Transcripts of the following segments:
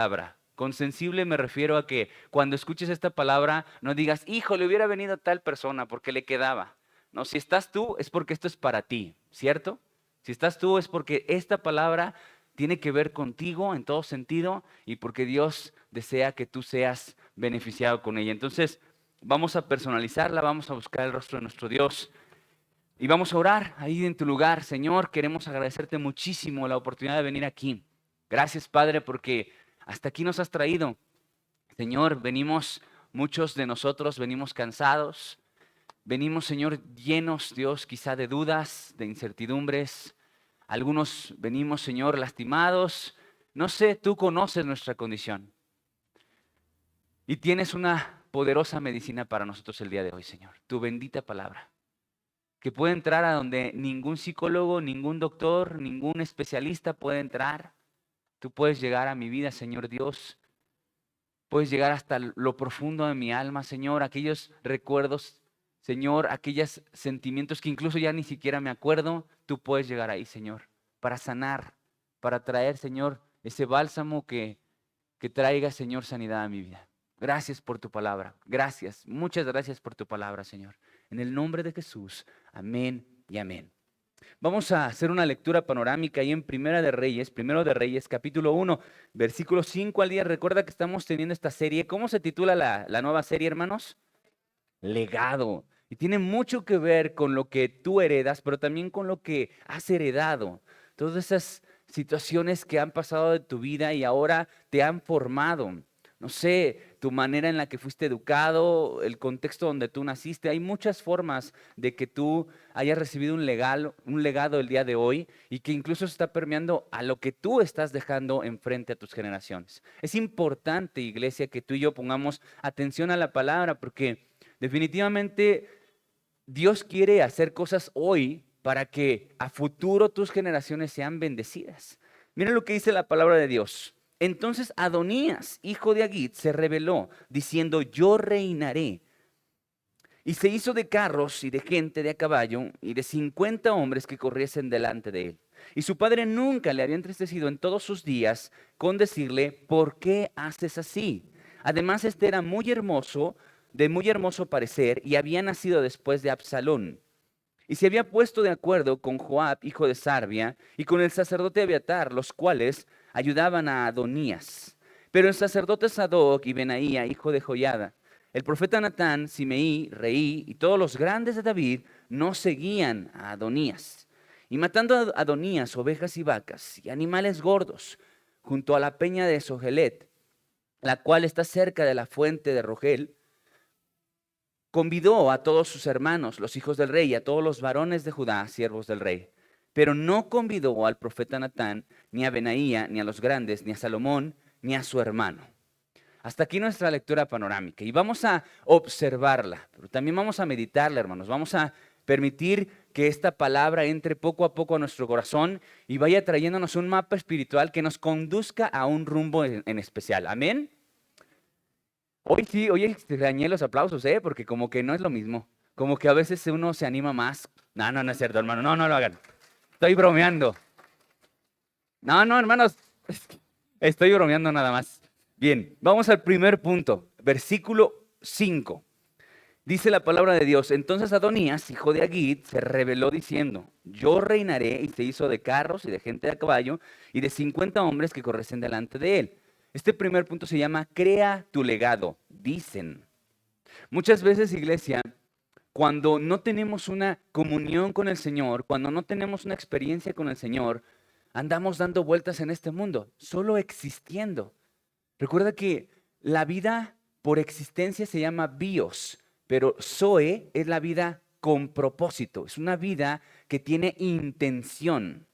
palabra. Con sensible me refiero a que cuando escuches esta palabra no digas, hijo, le hubiera venido tal persona porque le quedaba. No, si estás tú es porque esto es para ti, ¿cierto? Si estás tú es porque esta palabra tiene que ver contigo en todo sentido y porque Dios desea que tú seas beneficiado con ella. Entonces, vamos a personalizarla, vamos a buscar el rostro de nuestro Dios y vamos a orar ahí en tu lugar. Señor, queremos agradecerte muchísimo la oportunidad de venir aquí. Gracias, Padre, porque hasta aquí nos has traído. Señor, venimos, muchos de nosotros venimos cansados. Venimos, Señor, llenos, Dios, quizá de dudas, de incertidumbres. Algunos venimos, Señor, lastimados. No sé, tú conoces nuestra condición. Y tienes una poderosa medicina para nosotros el día de hoy, Señor. Tu bendita palabra. Que puede entrar a donde ningún psicólogo, ningún doctor, ningún especialista puede entrar. Tú puedes llegar a mi vida, Señor Dios. Puedes llegar hasta lo profundo de mi alma, Señor. Aquellos recuerdos, Señor, aquellos sentimientos que incluso ya ni siquiera me acuerdo. Tú puedes llegar ahí, Señor, para sanar, para traer, Señor, ese bálsamo que traiga, Señor, sanidad a mi vida. Gracias por tu palabra. Gracias. Muchas gracias por tu palabra, Señor. En el nombre de Jesús. Amén y amén. Vamos a hacer una lectura panorámica ahí en Primero de Reyes, capítulo 1, versículos 5 al 10. Recuerda que estamos teniendo esta serie. ¿Cómo se titula la nueva serie, hermanos? Legado. Y tiene mucho que ver con lo que tú heredas, pero también con lo que has heredado. Todas esas situaciones que han pasado de tu vida y ahora te han formado. No sé, tu manera en la que fuiste educado, el contexto donde tú naciste. Hay muchas formas de que tú hayas recibido un legado el día de hoy y que incluso se está permeando a lo que tú estás dejando enfrente a tus generaciones. Es importante, iglesia, que tú y yo pongamos atención a la palabra porque definitivamente Dios quiere hacer cosas hoy para que a futuro tus generaciones sean bendecidas. Miren lo que dice la palabra de Dios. Entonces Adonías, hijo de Agit, se rebeló, diciendo, yo reinaré. Y se hizo de carros y de gente de a caballo y de 50 hombres que corriesen delante de él. Y su padre nunca le había entristecido en todos sus días con decirle, ¿por qué haces así? Además, este era muy hermoso, de muy hermoso parecer, y había nacido después de Absalón. Y se había puesto de acuerdo con Joab, hijo de Sarvia, y con el sacerdote Abiatar, los cuales ayudaban a Adonías. Pero el sacerdote Sadoc y Benaía, hijo de Joiada, el profeta Natán, Simeí, Reí y todos los grandes de David no seguían a Adonías. Y matando a Adonías ovejas y vacas y animales gordos junto a la peña de Sogelet, la cual está cerca de la fuente de Rogel, convidó a todos sus hermanos, los hijos del rey, y a todos los varones de Judá, siervos del rey. Pero no convidó al profeta Natán, ni a Benaía, ni a los grandes, ni a Salomón, ni a su hermano. Hasta aquí nuestra lectura panorámica. Y vamos a observarla, pero también vamos a meditarla, hermanos. Vamos a permitir que esta palabra entre poco a poco a nuestro corazón y vaya trayéndonos un mapa espiritual que nos conduzca a un rumbo en especial. Amén. Hoy sí, hoy extrañé los aplausos, porque como que no es lo mismo. Como que a veces uno se anima más. No, no, no es cierto, hermano. No, no lo hagan. Estoy bromeando. No, no, hermanos. Estoy bromeando nada más. Bien, vamos al primer punto. Versículo 5. Dice la palabra de Dios. Entonces Adonías, hijo de Agit, se rebeló diciendo, yo reinaré, y se hizo de carros y de gente de a caballo y de 50 hombres que corriesen delante de él. Este primer punto se llama crea tu legado, dicen. Muchas veces, iglesia, cuando no tenemos una comunión con el Señor, cuando no tenemos una experiencia con el Señor, andamos dando vueltas en este mundo, solo existiendo. Recuerda que la vida por existencia se llama bios, pero zoe es la vida con propósito, es una vida que tiene intención.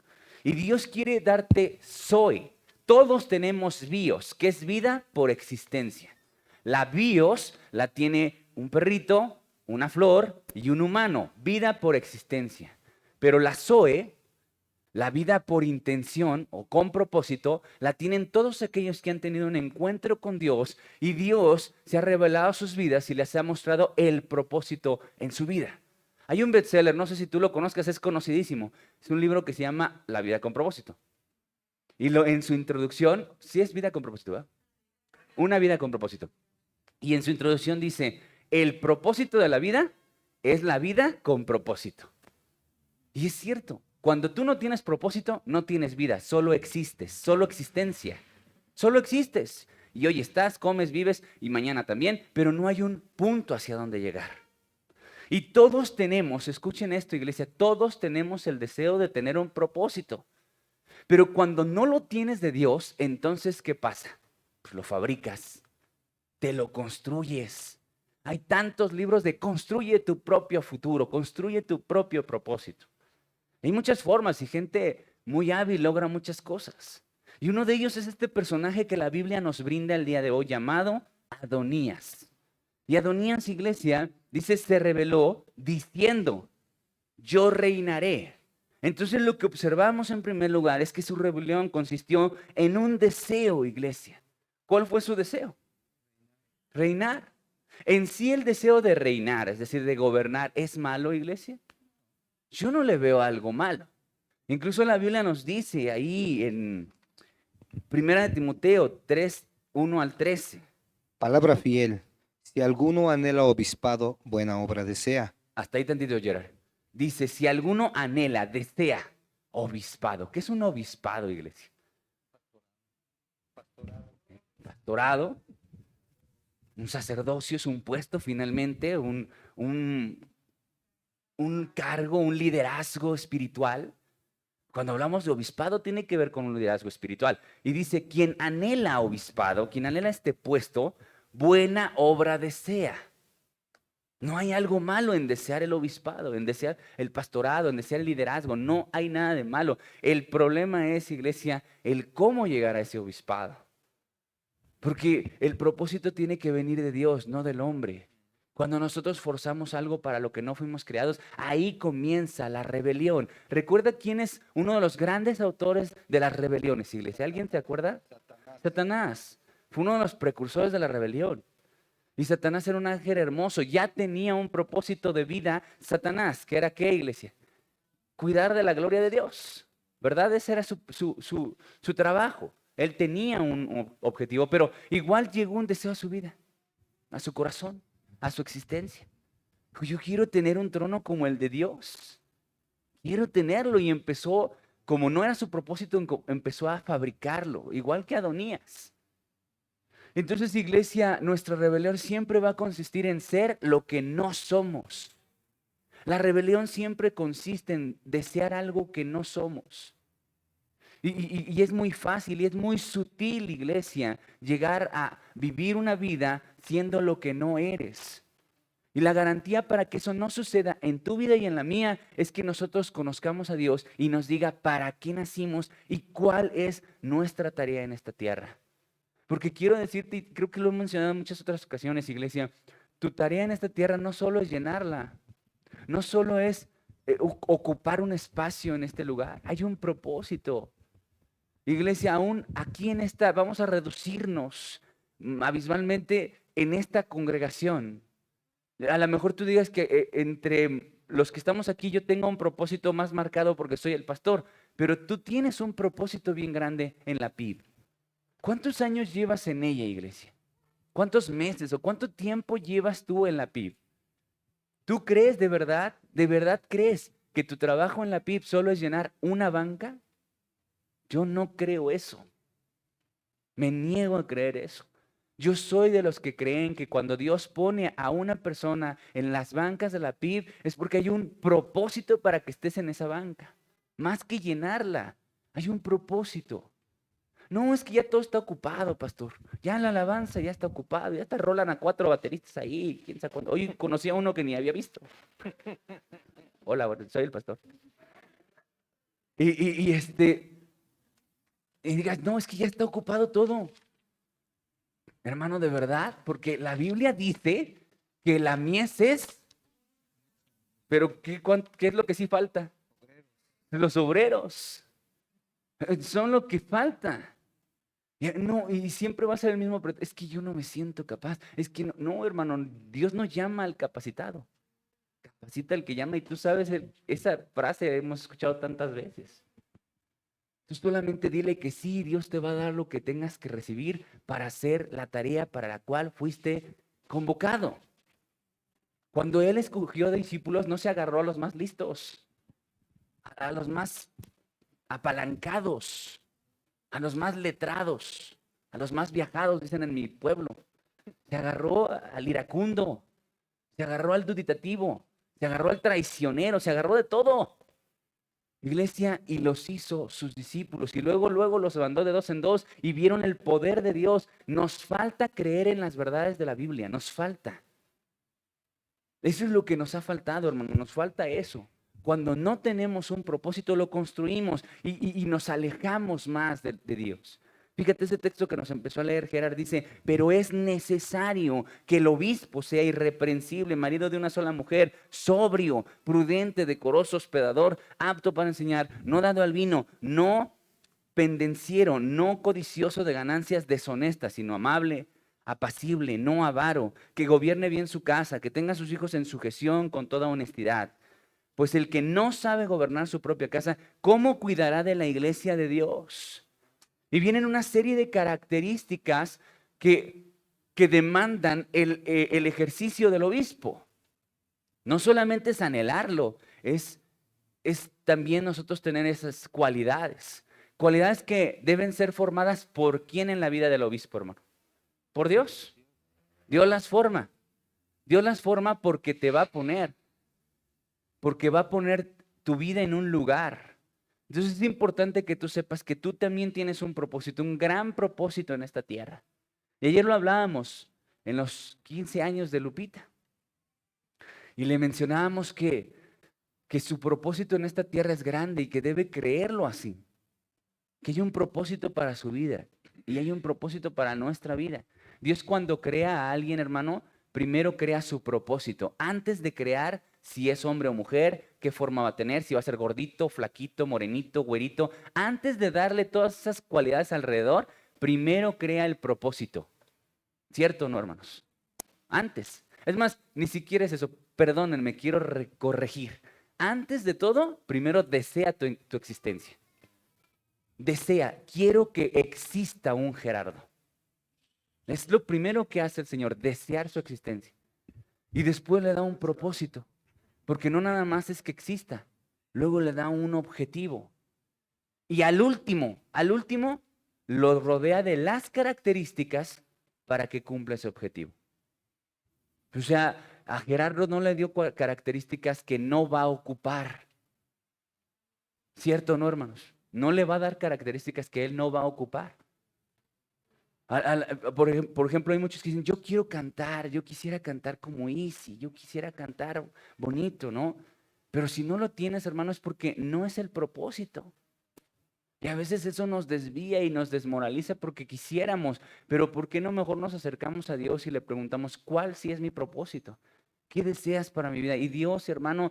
Y Dios quiere darte zoe. Todos tenemos bios, que es vida por existencia. La bios la tiene un perrito, una flor y un humano, vida por existencia. Pero la zoe, la vida por intención o con propósito, la tienen todos aquellos que han tenido un encuentro con Dios y Dios se ha revelado a sus vidas y les ha mostrado el propósito en su vida. Hay un bestseller, no sé si tú lo conozcas, es conocidísimo. Es un libro que se llama La vida con propósito. Y en su introducción, sí es vida con propósito, ¿verdad? una vida con propósito. Y en su introducción dice, el propósito de la vida es la vida con propósito. Y es cierto, cuando tú no tienes propósito, no tienes vida, solo existes, solo existencia, solo existes. Y hoy estás, comes, vives y mañana también, pero no hay un punto hacia dónde llegar. Y todos tenemos, escuchen esto, iglesia, todos tenemos el deseo de tener un propósito. Pero cuando no lo tienes de Dios, entonces, ¿qué pasa? Pues lo fabricas, te lo construyes. Hay tantos libros de construye tu propio futuro, construye tu propio propósito. Hay muchas formas y gente muy hábil logra muchas cosas. Y uno de ellos es este personaje que la Biblia nos brinda el día de hoy llamado Adonías. Y Adonías, iglesia, dice, se rebeló diciendo, yo reinaré. Entonces lo que observamos en primer lugar es que su rebelión consistió en un deseo, iglesia. ¿Cuál fue su deseo? Reinar. En sí el deseo de reinar, es decir, de gobernar, ¿es malo, iglesia? Yo no le veo algo malo. Incluso la Biblia nos dice ahí en 1 Timoteo 3, 1 al 13. Palabra fiel. Si alguno anhela obispado, buena obra desea. Hasta ahí tantito, Gerard. Dice, si alguno anhela, desea obispado. ¿Qué es un obispado, iglesia? Pastorado. Un sacerdocio es un puesto finalmente, un cargo, un liderazgo espiritual. Cuando hablamos de obispado tiene que ver con un liderazgo espiritual. Y dice, quien anhela obispado, quien anhela este puesto, buena obra desea. No hay algo malo en desear el obispado, en desear el pastorado, en desear el liderazgo. No hay nada de malo. El problema es, iglesia, el cómo llegar a ese obispado. Porque el propósito tiene que venir de Dios, no del hombre. Cuando nosotros forzamos algo para lo que no fuimos creados, ahí comienza la rebelión. ¿Recuerda quién es uno de los grandes autores de las rebeliones, iglesia? ¿Alguien se acuerda? Satanás. Fue uno de los precursores de la rebelión. Y Satanás era un ángel hermoso. Ya tenía un propósito de vida, Satanás, que era ¿qué, iglesia? Cuidar de la gloria de Dios. ¿Verdad? Ese era su trabajo. Él tenía un objetivo, pero igual llegó un deseo a su vida, a su corazón, a su existencia. Yo quiero tener un trono como el de Dios. Quiero tenerlo y empezó, como no era su propósito, empezó a fabricarlo, igual que Adonías. Entonces, iglesia, nuestra rebelión siempre va a consistir en ser lo que no somos. La rebelión siempre consiste en desear algo que no somos. Y es muy fácil y es muy sutil, iglesia, llegar a vivir una vida siendo lo que no eres. Y la garantía para que eso no suceda en tu vida y en la mía es que nosotros conozcamos a Dios y nos diga para qué nacimos y cuál es nuestra tarea en esta tierra. Porque quiero decirte, y creo que lo he mencionado en muchas otras ocasiones, iglesia, tu tarea en esta tierra no solo es llenarla, no solo es ocupar un espacio en este lugar, hay un propósito. Iglesia, aún aquí en esta, vamos a reducirnos abismalmente en esta congregación. A lo mejor tú digas que entre los que estamos aquí yo tengo un propósito más marcado porque soy el pastor, pero tú tienes un propósito bien grande en la PIB. ¿Cuántos años llevas en ella, iglesia? ¿Cuántos meses o cuánto tiempo llevas tú en la PIB? ¿Tú crees de verdad crees que tu trabajo en la PIB solo es llenar una banca? Yo no creo eso. Me niego a creer eso. Yo soy de los que creen que cuando Dios pone a una persona en las bancas de la PIB es porque hay un propósito para que estés en esa banca. Más que llenarla, hay un propósito. No, es que ya todo está ocupado, pastor. Ya la alabanza ya está ocupado. Ya te rolan a 4 bateristas ahí. ¿Quién sabe cuándo? Hoy conocí a uno que ni había visto. Hola, soy el pastor. Y digas, no, es que ya está ocupado todo. Hermano, de verdad, porque la Biblia dice que la mies es, pero ¿qué es lo que sí falta? Los obreros. Son lo que falta. No, y siempre va a ser el mismo, es que yo no me siento capaz. Es que no, hermano, Dios no llama al capacitado. Capacita al que llama y tú sabes, esa frase hemos escuchado tantas veces. Tú solamente dile que sí, Dios te va a dar lo que tengas que recibir para hacer la tarea para la cual fuiste convocado. Cuando Él escogió discípulos, no se agarró a los más listos, a los más apalancados, a los más letrados, a los más viajados, dicen en mi pueblo. Se agarró al iracundo, se agarró al duditativo, se agarró al traicionero, se agarró de todo. Iglesia, y los hizo sus discípulos, y luego los mandó de dos en dos, y vieron el poder de Dios. Nos falta creer en las verdades de la Biblia, nos falta. Eso es lo que nos ha faltado, hermano, nos falta eso. Cuando no tenemos un propósito, lo construimos y nos alejamos más de Dios. Fíjate ese texto que nos empezó a leer Gerard, dice, pero es necesario que el obispo sea irreprensible, marido de una sola mujer, sobrio, prudente, decoroso, hospedador, apto para enseñar, no dado al vino, no pendenciero, no codicioso de ganancias deshonestas, sino amable, apacible, no avaro, que gobierne bien su casa, que tenga a sus hijos en sujeción con toda honestidad. Pues el que no sabe gobernar su propia casa, ¿cómo cuidará de la iglesia de Dios? Y vienen una serie de características que demandan el ejercicio del obispo. No solamente es anhelarlo, es también nosotros tener esas cualidades. Cualidades que deben ser formadas por quién en la vida del obispo, hermano. Por Dios. Dios las forma. Dios las forma porque te va a poner. Porque va a poner tu vida en un lugar. Entonces es importante que tú sepas que tú también tienes un propósito, un gran propósito en esta tierra. Y ayer lo hablábamos en los 15 años de Lupita. Y le mencionábamos que su propósito en esta tierra es grande y que debe creerlo así. Que hay un propósito para su vida y hay un propósito para nuestra vida. Dios cuando crea a alguien, hermano, primero crea su propósito. Antes de crear si es hombre o mujer, qué forma va a tener, si va a ser gordito, flaquito, morenito, güerito. Antes de darle todas esas cualidades alrededor, primero crea el propósito. ¿Cierto o no, hermanos? Antes. Es más, ni siquiera es eso. Perdónenme, quiero corregir. Antes de todo, primero desea tu existencia. Desea, quiero que exista un Gerardo. Es lo primero que hace el Señor, desear su existencia. Y después le da un propósito, porque no nada más es que exista, luego le da un objetivo. Y al último, lo rodea de las características para que cumpla ese objetivo. O sea, a Gerardo no le dio características que no va a ocupar. ¿Cierto o no, hermanos? No le va a dar características que él no va a ocupar. Por ejemplo, hay muchos que dicen, yo quiero cantar, yo quisiera cantar como Easy, yo quisiera cantar bonito, ¿no? Pero si no lo tienes, hermano, es porque no es el propósito. Y a veces eso nos desvía y nos desmoraliza porque quisiéramos, pero ¿por qué no mejor nos acercamos a Dios y le preguntamos, ¿cuál sí es mi propósito? ¿Qué deseas para mi vida? Y Dios, hermano,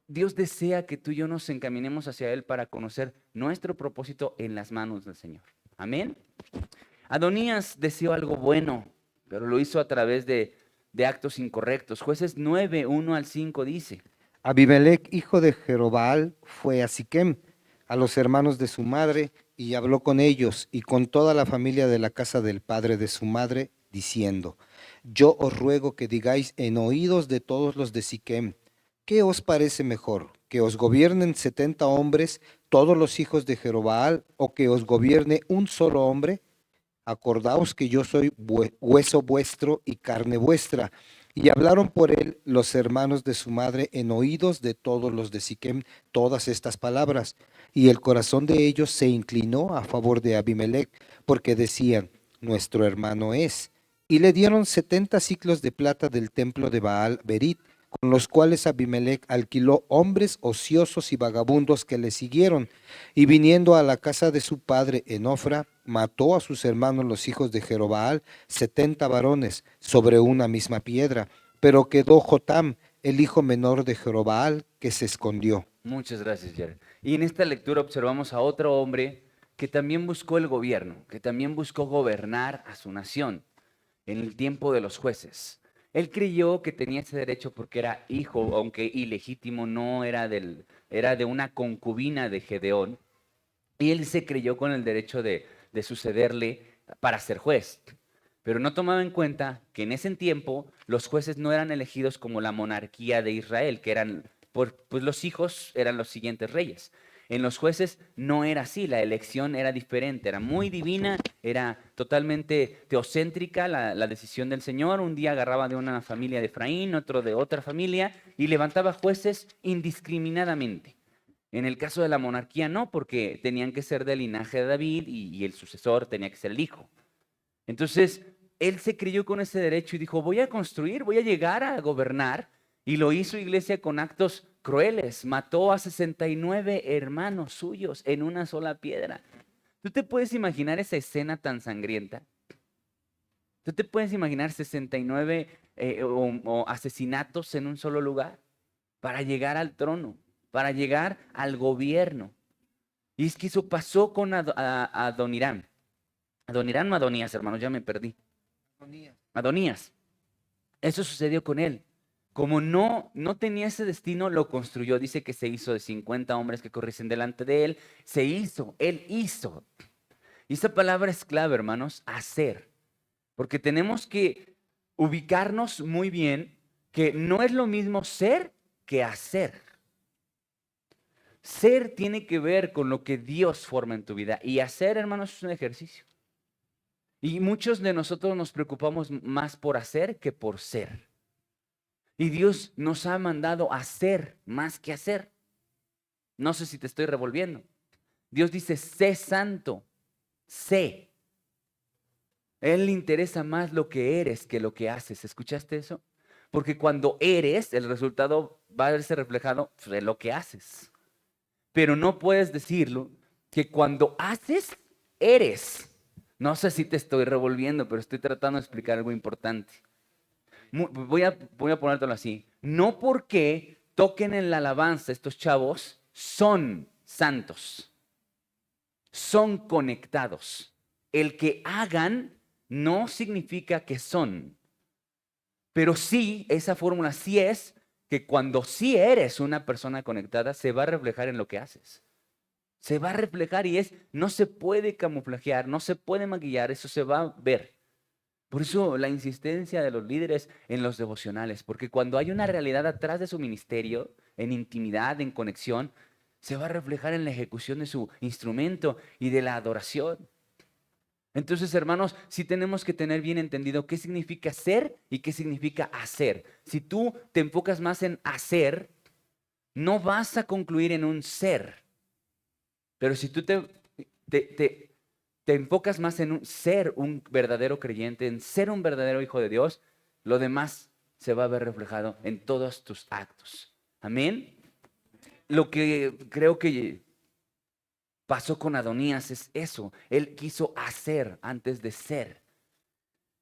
Dios desea que tú y yo nos encaminemos hacia Él para conocer nuestro propósito en las manos del Señor. Amén. Adonías deseó algo bueno, pero lo hizo a través de actos incorrectos. Jueces 9, 1 al 5 dice. Abimelech, hijo de Jerobbaal, fue a Siquem, a los hermanos de su madre, y habló con ellos y con toda la familia de la casa del padre de su madre, diciendo: Yo os ruego que digáis en oídos de todos los de Siquem, ¿qué os parece mejor? ¿Que os gobiernen 70 hombres, todos los hijos de Jerobbaal, o que os gobierne un solo hombre? Acordaos que yo soy hueso vuestro y carne vuestra. Y hablaron por él los hermanos de su madre en oídos de todos los de Siquem todas estas palabras. Y el corazón de ellos se inclinó a favor de Abimelech, porque decían: nuestro hermano es. Y le dieron 70 siclos de plata del templo de Baal Berit, con los cuales Abimelech alquiló hombres ociosos y vagabundos que le siguieron. Y viniendo a la casa de su padre en Ofra, mató a sus hermanos los hijos de Jerobbaal, 70 varones, sobre una misma piedra. Pero quedó Jotam, el hijo menor de Jerobbaal, que se escondió. Muchas gracias, Jared. Y en esta lectura observamos a otro hombre que también buscó el gobierno, que también buscó gobernar a su nación en el tiempo de los jueces. Él creyó que tenía ese derecho porque era hijo, aunque ilegítimo, no era era de una concubina de Gedeón. Y él se creyó con el derecho de sucederle para ser juez. Pero no tomaba en cuenta que en ese tiempo los jueces no eran elegidos como la monarquía de Israel, que eran, pues los hijos eran los siguientes reyes. En los jueces no era así, la elección era diferente, era muy divina, era totalmente teocéntrica la decisión del Señor. Un día agarraba de una familia de Efraín, otro de otra familia, y levantaba jueces indiscriminadamente. En el caso de la monarquía no, porque tenían que ser del linaje de David y el sucesor tenía que ser el hijo. Entonces, él se creyó con ese derecho y dijo, voy a construir, voy a llegar a gobernar. Y lo hizo, iglesia, con actos crueles. Mató a 69 hermanos suyos en una sola piedra. ¿Tú te puedes imaginar esa escena tan sangrienta? ¿Tú te puedes imaginar 69 o asesinatos en un solo lugar para llegar al trono, para llegar al gobierno? Y es que eso pasó con Adoniram. Adoniram o Adonías, hermanos, ya me perdí. Adonías. Eso sucedió con él. Como no tenía ese destino, lo construyó. Dice que se hizo de 50 hombres que corriesen delante de él. Se hizo, él hizo. Y esa palabra es clave, hermanos, hacer. Porque tenemos que ubicarnos muy bien que no es lo mismo ser que hacer. Ser tiene que ver con lo que Dios forma en tu vida. Y hacer, hermanos, es un ejercicio. Y muchos de nosotros nos preocupamos más por hacer que por ser. Y Dios nos ha mandado a hacer más que hacer. No sé si te estoy revolviendo. Dios dice, sé santo, sé. A Él le interesa más lo que eres que lo que haces. ¿Escuchaste eso? Porque cuando eres, el resultado va a verse reflejado de lo que haces. Pero no puedes decirlo que cuando haces, eres. No sé si te estoy revolviendo, pero estoy tratando de explicar algo importante. Voy a ponértelo así. No porque toquen en la alabanza estos chavos, son santos. Son conectados. El que hagan no significa que son. Pero sí, esa fórmula sí es que cuando sí eres una persona conectada, se va a reflejar en lo que haces. Se va a reflejar y no se puede camuflajear, no se puede maquillar, eso se va a ver. Por eso la insistencia de los líderes en los devocionales, porque cuando hay una realidad atrás de su ministerio, en intimidad, en conexión, se va a reflejar en la ejecución de su instrumento y de la adoración. Entonces, hermanos, sí tenemos que tener bien entendido qué significa ser y qué significa hacer. Si tú te enfocas más en hacer, no vas a concluir en un ser. Pero si tú te enfocas más en ser un verdadero creyente, en ser un verdadero hijo de Dios, lo demás se va a ver reflejado en todos tus actos. Amén. Lo que creo que pasó con Adonías es eso. Él quiso hacer antes de ser.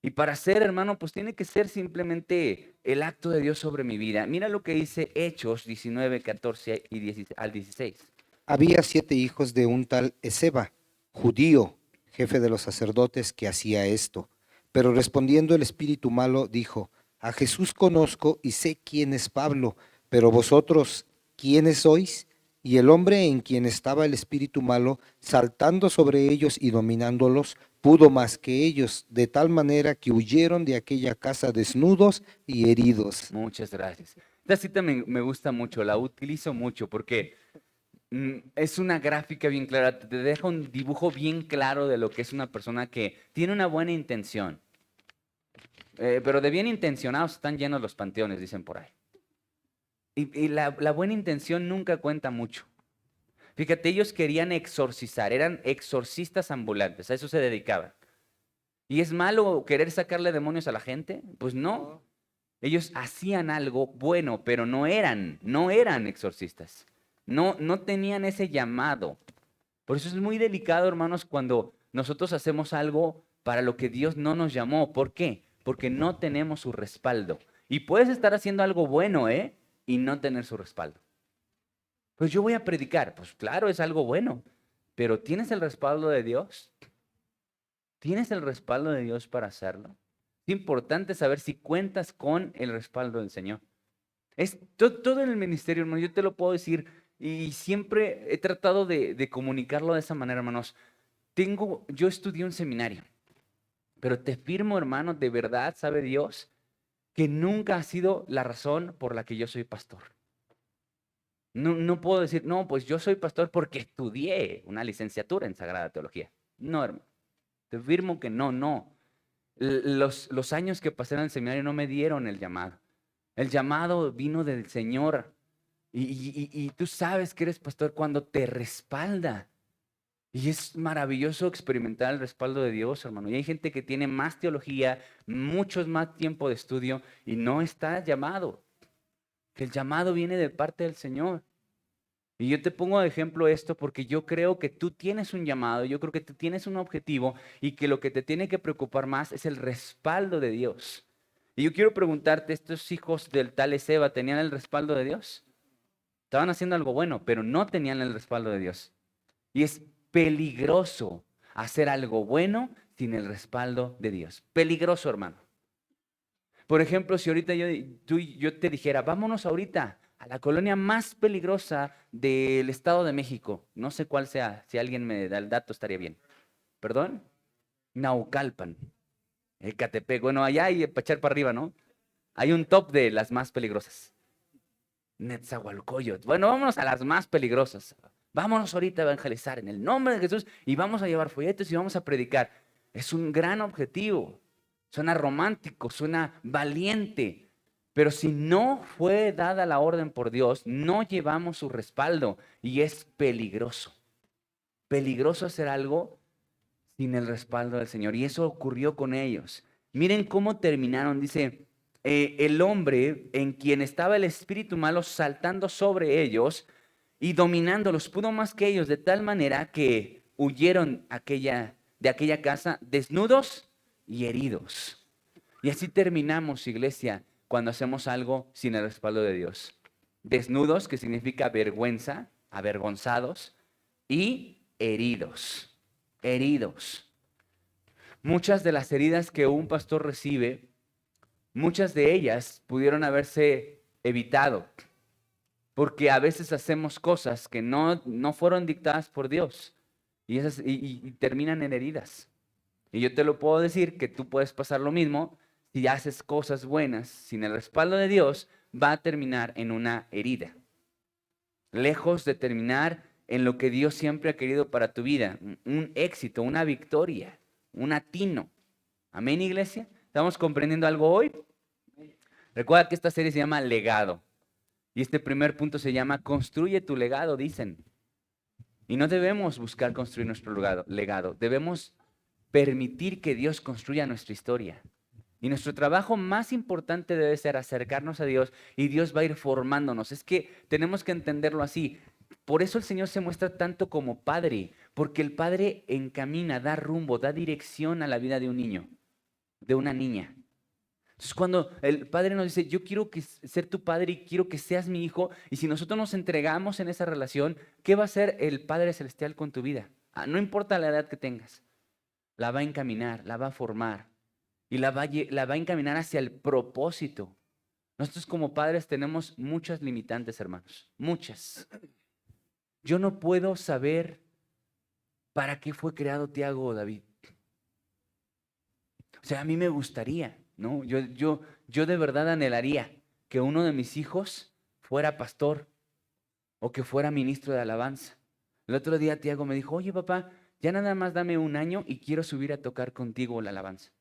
Y para ser, hermano, pues tiene que ser simplemente el acto de Dios sobre mi vida. Mira lo que dice Hechos 19, 14 y 16, al 16. Había 7 hijos de un tal Eseba, judío, jefe de los sacerdotes, que hacía esto. Pero respondiendo el espíritu malo, dijo, a Jesús conozco y sé quién es Pablo, pero vosotros, ¿quiénes sois? Y el hombre en quien estaba el espíritu malo, saltando sobre ellos y dominándolos, pudo más que ellos, de tal manera que huyeron de aquella casa desnudos y heridos. Muchas gracias. Esta cita me gusta mucho, la utilizo mucho porque es una gráfica bien clara, te deja un dibujo bien claro de lo que es una persona que tiene una buena intención. Pero de bien intencionados están llenos los panteones, dicen por ahí. Y la buena intención nunca cuenta mucho. Fíjate, ellos querían exorcizar, eran exorcistas ambulantes, a eso se dedicaban. ¿Y es malo querer sacarle demonios a la gente? Pues no. Ellos hacían algo bueno, pero no eran exorcistas. No tenían ese llamado. Por eso es muy delicado, hermanos, cuando nosotros hacemos algo para lo que Dios no nos llamó. ¿Por qué? Porque no tenemos su respaldo. Y puedes estar haciendo algo bueno, y no tener su respaldo. Pues yo voy a predicar. Pues claro, es algo bueno. Pero ¿tienes el respaldo de Dios? ¿Tienes el respaldo de Dios para hacerlo? Es importante saber si cuentas con el respaldo del Señor. Es todo en el ministerio, hermano. Yo te lo puedo decir Y siempre he tratado de comunicarlo de esa manera, hermanos. Yo estudié un seminario, pero te firmo, hermano, de verdad, sabe Dios, que nunca ha sido la razón por la que yo soy pastor. No puedo decir, no, pues yo soy pastor porque estudié una licenciatura en Sagrada Teología. No, hermano, te firmo que no. Los años que pasé en el seminario no me dieron el llamado. El llamado vino del Señor. Y tú sabes que eres pastor cuando te respalda. Y es maravilloso experimentar el respaldo de Dios, hermano. Y hay gente que tiene más teología, muchos más tiempo de estudio y no está llamado. Que el llamado viene de parte del Señor. Y yo te pongo de ejemplo esto porque yo creo que tú tienes un llamado, yo creo que tú tienes un objetivo y que lo que te tiene que preocupar más es el respaldo de Dios. Y yo quiero preguntarte, ¿estos hijos del tal Ezeba tenían el respaldo de Dios? Estaban haciendo algo bueno, pero no tenían el respaldo de Dios. Y es peligroso hacer algo bueno sin el respaldo de Dios. Peligroso, hermano. Por ejemplo, si ahorita yo te dijera, vámonos ahorita a la colonia más peligrosa del Estado de México. No sé cuál sea, si alguien me da el dato estaría bien. ¿Perdón? Naucalpan, Ecatepec. Bueno, allá hay para echar para arriba, ¿no? Hay un top de las más peligrosas. Netzahualcóyotl. Bueno, vámonos a las más peligrosas. Vámonos ahorita a evangelizar en el nombre de Jesús y vamos a llevar folletos y vamos a predicar. Es un gran objetivo. Suena romántico, suena valiente. Pero si no fue dada la orden por Dios, no llevamos su respaldo y es peligroso. Peligroso hacer algo sin el respaldo del Señor. Y eso ocurrió con ellos. Miren cómo terminaron. Dice, el hombre en quien estaba el espíritu malo saltando sobre ellos y dominándolos, pudo más que ellos de tal manera que huyeron de aquella casa desnudos y heridos. Y así terminamos, iglesia, cuando hacemos algo sin el respaldo de Dios. Desnudos, que significa vergüenza, avergonzados, y heridos. Heridos. Muchas de las heridas que un pastor recibe, muchas de ellas pudieron haberse evitado, porque a veces hacemos cosas que no fueron dictadas por Dios y terminan en heridas. Y yo te lo puedo decir que tú puedes pasar lo mismo si haces cosas buenas sin el respaldo de Dios, va a terminar en una herida. Lejos de terminar en lo que Dios siempre ha querido para tu vida, un éxito, una victoria, un atino. Amén, iglesia. ¿Estamos comprendiendo algo hoy? Recuerda que esta serie se llama Legado. Y este primer punto se llama Construye tu legado, dicen. Y no debemos buscar construir nuestro legado. Debemos permitir que Dios construya nuestra historia. Y nuestro trabajo más importante debe ser acercarnos a Dios y Dios va a ir formándonos. Es que tenemos que entenderlo así. Por eso el Señor se muestra tanto como Padre, porque el Padre encamina, da rumbo, da dirección a la vida de un niño, de una niña. Entonces cuando el Padre nos dice, yo quiero ser tu Padre y quiero que seas mi hijo, y si nosotros nos entregamos en esa relación, ¿qué va a hacer el Padre Celestial con tu vida? No importa la edad que tengas, la va a encaminar, la va a formar y la va a encaminar hacia el propósito. Nosotros como padres tenemos muchas limitantes, hermanos, muchas. Yo no puedo saber para qué fue creado Tiago o David. O sea, a mí me gustaría, ¿no? Yo de verdad anhelaría que uno de mis hijos fuera pastor o que fuera ministro de alabanza. El otro día Tiago me dijo, oye papá, ya nada más dame un año y quiero subir a tocar contigo la alabanza.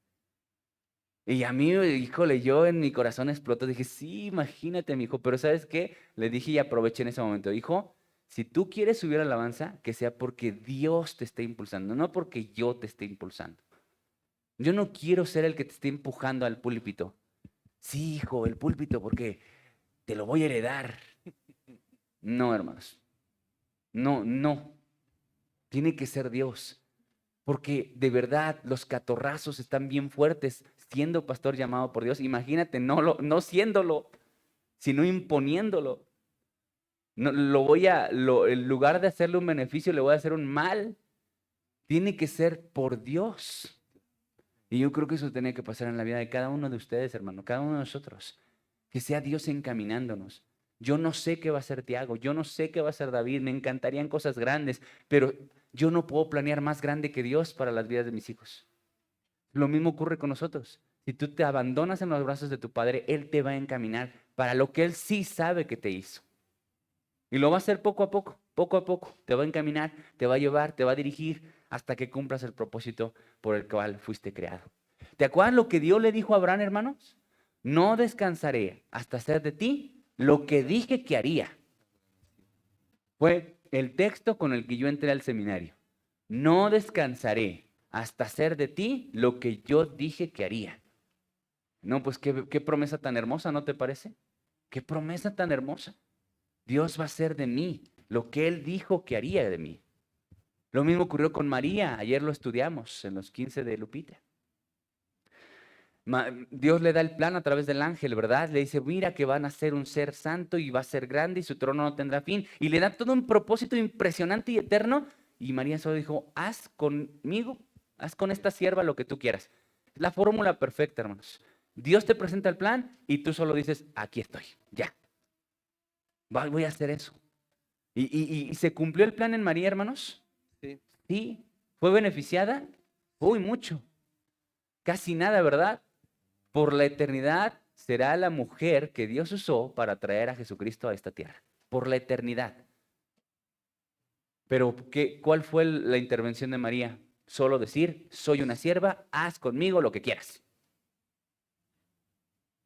Y a mí, híjole, yo en mi corazón explotó. Dije, sí, imagínate, mi hijo. Pero ¿sabes qué? Le dije y aproveché en ese momento. Hijo, si tú quieres subir a la alabanza, que sea porque Dios te esté impulsando, no porque yo te esté impulsando. Yo no quiero ser el que te esté empujando al púlpito. Sí, hijo, el púlpito, porque te lo voy a heredar. No, hermanos. No. Tiene que ser Dios. Porque de verdad los catorrazos están bien fuertes siendo pastor llamado por Dios. Imagínate, no siéndolo, sino imponiéndolo. No, en lugar de hacerle un beneficio, le voy a hacer un mal. Tiene que ser por Dios. Y yo creo que eso tiene que pasar en la vida de cada uno de ustedes, hermano, cada uno de nosotros. Que sea Dios encaminándonos. Yo no sé qué va a ser Tiago, yo no sé qué va a ser David, me encantarían cosas grandes, pero yo no puedo planear más grande que Dios para las vidas de mis hijos. Lo mismo ocurre con nosotros. Si tú te abandonas en los brazos de tu Padre, Él te va a encaminar para lo que Él sí sabe que te hizo. Y lo va a hacer poco a poco, poco a poco. Te va a encaminar, te va a llevar, te va a dirigir hasta que cumplas el propósito por el cual fuiste creado. ¿Te acuerdas lo que Dios le dijo a Abraham, hermanos? No descansaré hasta hacer de ti lo que dije que haría. Fue el texto con el que yo entré al seminario. No descansaré hasta hacer de ti lo que yo dije que haría. No, pues qué promesa tan hermosa, ¿no te parece? Qué promesa tan hermosa. Dios va a hacer de mí lo que Él dijo que haría de mí. Lo mismo ocurrió con María. Ayer lo estudiamos en los 15 de Lupita. Dios le da el plan a través del ángel, ¿verdad? Le dice, mira que van a ser un ser santo y va a ser grande y su trono no tendrá fin. Y le da todo un propósito impresionante y eterno. Y María solo dijo, haz conmigo, haz con esta sierva lo que tú quieras. La fórmula perfecta, hermanos. Dios te presenta el plan y tú solo dices, aquí estoy, ya. Voy a hacer eso. ¿Y se cumplió el plan en María, hermanos? Sí. Sí. ¿Fue beneficiada? Uy, mucho. Casi nada, ¿verdad? Por la eternidad será la mujer que Dios usó para traer a Jesucristo a esta tierra. Por la eternidad. Pero, ¿cuál fue la intervención de María? Solo decir, soy una sierva, haz conmigo lo que quieras.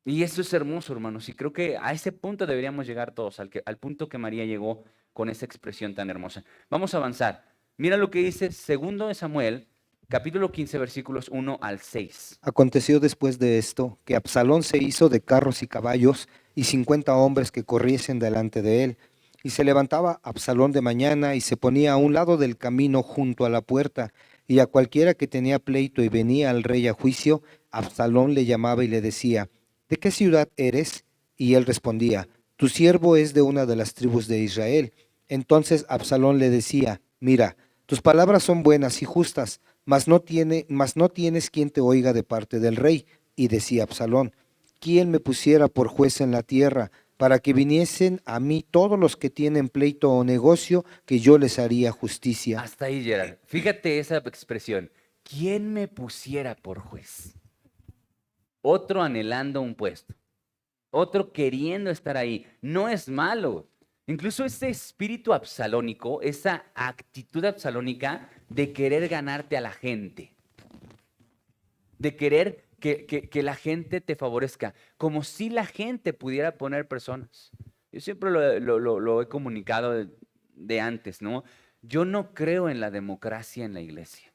Y eso es hermoso, hermanos. Y creo que a ese punto deberíamos llegar todos, al punto que María llegó con esa expresión tan hermosa. Vamos a avanzar. Mira lo que dice 2 de Samuel, capítulo 15, versículos 1 al 6. Aconteció después de esto que Absalón se hizo de carros y caballos y 50 hombres que corriesen delante de él. Y se levantaba Absalón de mañana y se ponía a un lado del camino junto a la puerta. Y a cualquiera que tenía pleito y venía al rey a juicio, Absalón le llamaba y le decía, ¿de qué ciudad eres? Y él respondía, tu siervo es de una de las tribus de Israel. Entonces Absalón le decía, mira, tus palabras son buenas y justas, mas no tienes quien te oiga de parte del rey. Y decía Absalón, ¿quién me pusiera por juez en la tierra, para que viniesen a mí todos los que tienen pleito o negocio, que yo les haría justicia? Hasta ahí, Gerard. Fíjate esa expresión. ¿Quién me pusiera por juez? Otro anhelando un puesto. Otro queriendo estar ahí. No es malo. Incluso ese espíritu absalónico, esa actitud absalónica de querer ganarte a la gente, de querer que la gente te favorezca, como si la gente pudiera poner personas. Yo siempre lo he comunicado de antes, ¿no? Yo no creo en la democracia en la iglesia.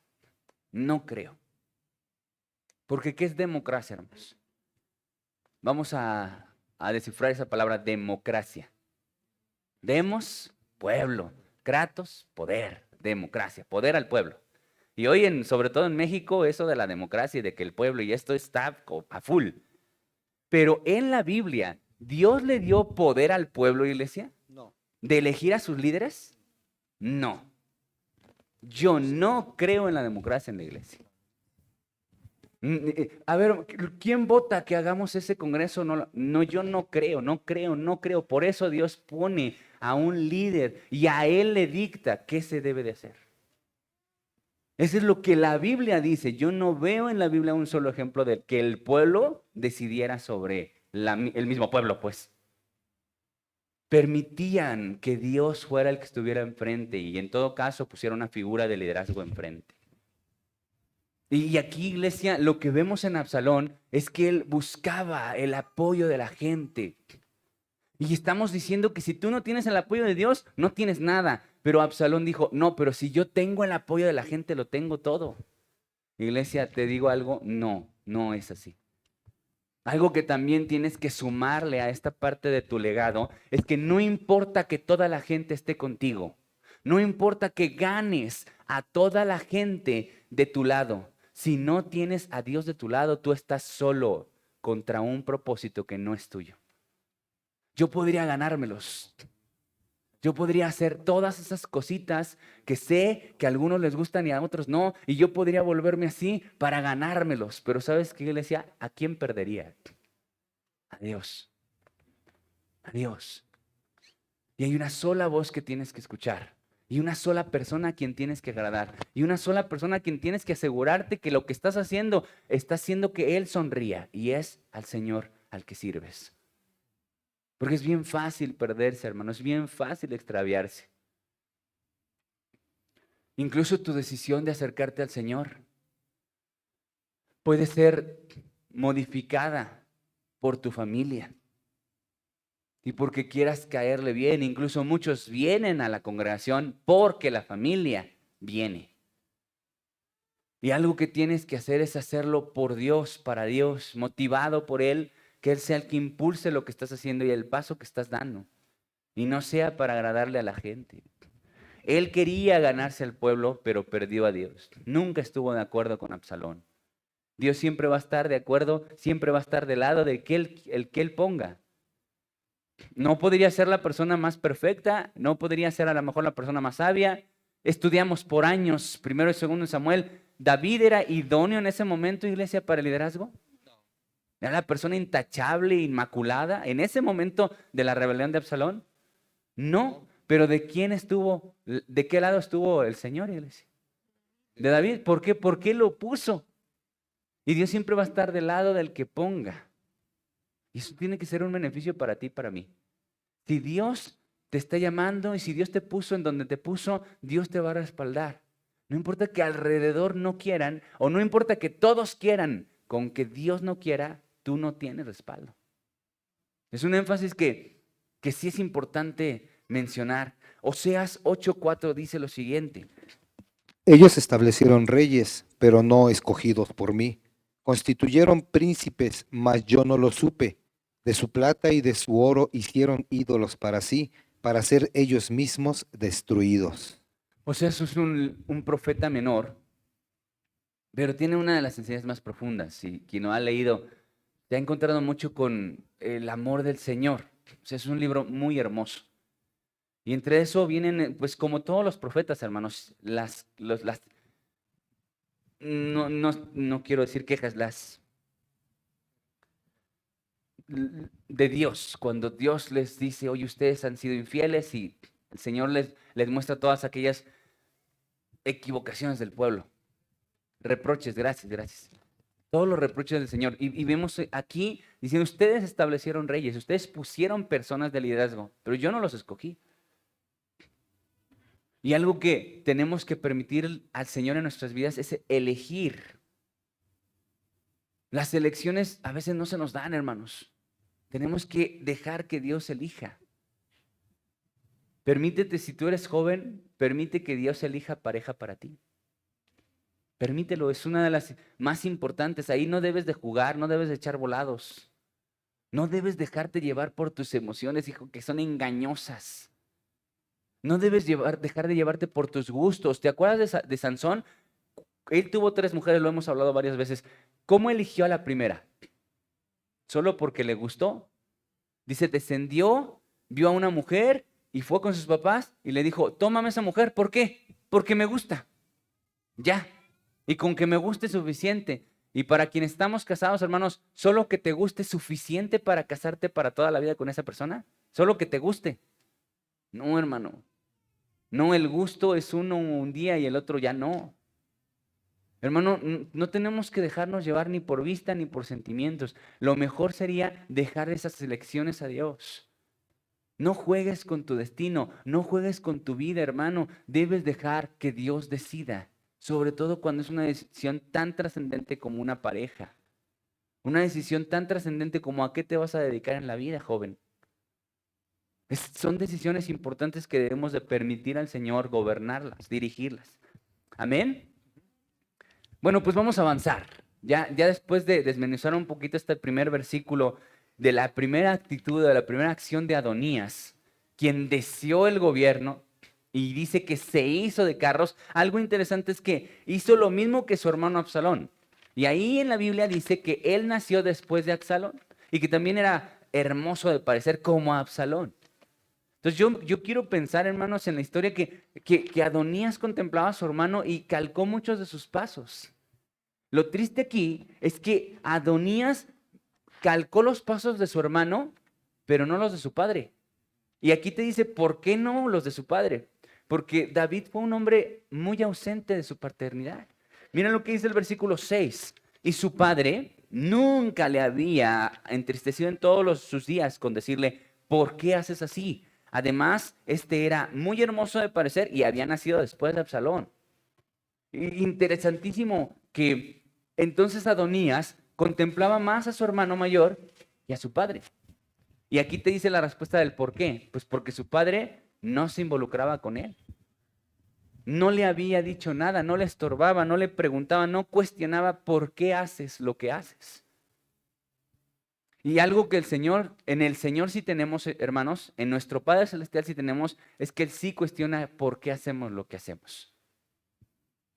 No creo. Porque ¿qué es democracia, hermanos? Vamos a descifrar esa palabra democracia. Demos, pueblo. Kratos, poder. Democracia, poder al pueblo. Y hoy, sobre todo en México, eso de la democracia y de que el pueblo y esto está a full. Pero en la Biblia, ¿Dios le dio poder al pueblo, iglesia? No. ¿De elegir a sus líderes? No. Yo no creo en la democracia en la iglesia. A ver, ¿quién vota que hagamos ese congreso? No, yo no creo. Por eso Dios pone a un líder y a él le dicta qué se debe de hacer. Eso es lo que la Biblia dice. Yo no veo en la Biblia un solo ejemplo de que el pueblo decidiera sobre el mismo pueblo, pues. Permitían que Dios fuera el que estuviera enfrente y en todo caso pusiera una figura de liderazgo enfrente. Y aquí, iglesia, lo que vemos en Absalón es que él buscaba el apoyo de la gente. Y estamos diciendo que si tú no tienes el apoyo de Dios, no tienes nada. Pero Absalón dijo, no, pero si yo tengo el apoyo de la gente, lo tengo todo. Iglesia, te digo algo, no es así. Algo que también tienes que sumarle a esta parte de tu legado es que no importa que toda la gente esté contigo. No importa que ganes a toda la gente de tu lado. Si no tienes a Dios de tu lado, tú estás solo contra un propósito que no es tuyo. Yo podría ganármelos. Yo podría hacer todas esas cositas que sé que a algunos les gustan y a otros no. Y yo podría volverme así para ganármelos. Pero ¿sabes qué, iglesia? ¿A quién perdería? A Dios. A Dios. Y hay una sola voz que tienes que escuchar. Y una sola persona a quien tienes que agradar. Y una sola persona a quien tienes que asegurarte que lo que estás haciendo está haciendo que Él sonría. Y es al Señor al que sirves. Porque es bien fácil perderse, hermano. Es bien fácil extraviarse. Incluso tu decisión de acercarte al Señor puede ser modificada por tu familia. Y porque quieras caerle bien. Incluso muchos vienen a la congregación porque la familia viene. Y algo que tienes que hacer es hacerlo por Dios, para Dios, motivado por Él, que Él sea el que impulse lo que estás haciendo y el paso que estás dando. Y no sea para agradarle a la gente. Él quería ganarse al pueblo, pero perdió a Dios. Nunca estuvo de acuerdo con Absalón. Dios siempre va a estar de acuerdo, siempre va a estar del lado de el que Él ponga. No podría ser la persona más perfecta, no podría ser a lo mejor la persona más sabia. Estudiamos por años, primero y segundo Samuel. ¿David era idóneo en ese momento, iglesia, para el liderazgo? ¿Era la persona intachable, inmaculada en ese momento de la rebelión de Absalón? No, pero ¿de quién estuvo? ¿De qué lado estuvo el Señor, iglesia? De David. ¿Por qué? ¿Por qué lo puso? Y Dios siempre va a estar del lado del que ponga. Y eso tiene que ser un beneficio para ti y para mí. Si Dios te está llamando y si Dios te puso en donde te puso, Dios te va a respaldar. No importa que alrededor no quieran o no importa que todos quieran, con que Dios no quiera, tú no tienes respaldo. Es un énfasis que sí es importante mencionar. Oseas 8:4 dice lo siguiente. Ellos establecieron reyes, pero no escogidos por mí. Constituyeron príncipes, mas yo no lo supe. De su plata y de su oro hicieron ídolos para sí, para ser ellos mismos destruidos. Oseas es un profeta menor, pero tiene una de las enseñanzas más profundas. Si quien no ha leído, se ha encontrado mucho con el amor del Señor. O sea, es un libro muy hermoso. Y entre eso vienen, pues como todos los profetas, hermanos, no quiero decir quejas, de Dios, cuando Dios les dice, oye, ustedes han sido infieles y el Señor les muestra todas aquellas equivocaciones del pueblo, reproches, gracias. Todos los reproches del Señor. Y vemos aquí diciendo, ustedes establecieron reyes, ustedes pusieron personas de liderazgo, pero yo no los escogí. Y algo que tenemos que permitir al Señor en nuestras vidas es elegir. Las elecciones a veces no se nos dan, hermanos. Tenemos que dejar que Dios elija. Permítete, si tú eres joven, permite que Dios elija pareja para ti. Permítelo, es una de las más importantes. Ahí no debes de jugar, no debes de echar volados. No debes dejarte llevar por tus emociones, hijo, que son engañosas. No debes dejar de llevarte por tus gustos. ¿Te acuerdas de Sansón? Él tuvo 3 mujeres, lo hemos hablado varias veces. ¿Cómo eligió a la primera? ¿Solo porque le gustó? Dice, descendió, vio a una mujer y fue con sus papás y le dijo, tómame esa mujer. ¿Por qué? Porque me gusta. Ya. Y con que me guste es suficiente. Y para quienes estamos casados, hermanos, ¿solo que te guste es suficiente para casarte para toda la vida con esa persona? ¿Solo que te guste? No, hermano. No, el gusto es uno un día y el otro ya no. Hermano, no tenemos que dejarnos llevar ni por vista ni por sentimientos. Lo mejor sería dejar esas elecciones a Dios. No juegues con tu destino, no juegues con tu vida, hermano. Debes dejar que Dios decida, sobre todo cuando es una decisión tan trascendente como una pareja. Una decisión tan trascendente como a qué te vas a dedicar en la vida, joven. Son decisiones importantes que debemos de permitir al Señor gobernarlas, dirigirlas. Amén. Bueno, pues vamos a avanzar. Ya después de desmenuzar un poquito este primer versículo de la primera actitud, de la primera acción de Adonías, quien deseó el gobierno y dice que se hizo de carros, algo interesante es que hizo lo mismo que su hermano Absalón. Y ahí en la Biblia dice que él nació después de Absalón y que también era hermoso de parecer como Absalón. Entonces yo quiero pensar, hermanos, en la historia que Adonías contemplaba a su hermano y calcó muchos de sus pasos. Lo triste aquí es que Adonías calcó los pasos de su hermano, pero no los de su padre. Y aquí te dice, ¿por qué no los de su padre? Porque David fue un hombre muy ausente de su paternidad. Miren lo que dice el versículo 6. Y su padre nunca le había entristecido en todos sus días con decirle, ¿por qué haces así? Además, este era muy hermoso de parecer y había nacido después de Absalón. Interesantísimo que entonces Adonías contemplaba más a su hermano mayor y a su padre. Y aquí te dice la respuesta del por qué. Pues porque su padre no se involucraba con él. No le había dicho nada, no le estorbaba, no le preguntaba, no cuestionaba por qué haces lo que haces. Y algo que en el Señor sí tenemos, hermanos, en nuestro Padre Celestial sí tenemos, es que Él sí cuestiona por qué hacemos lo que hacemos.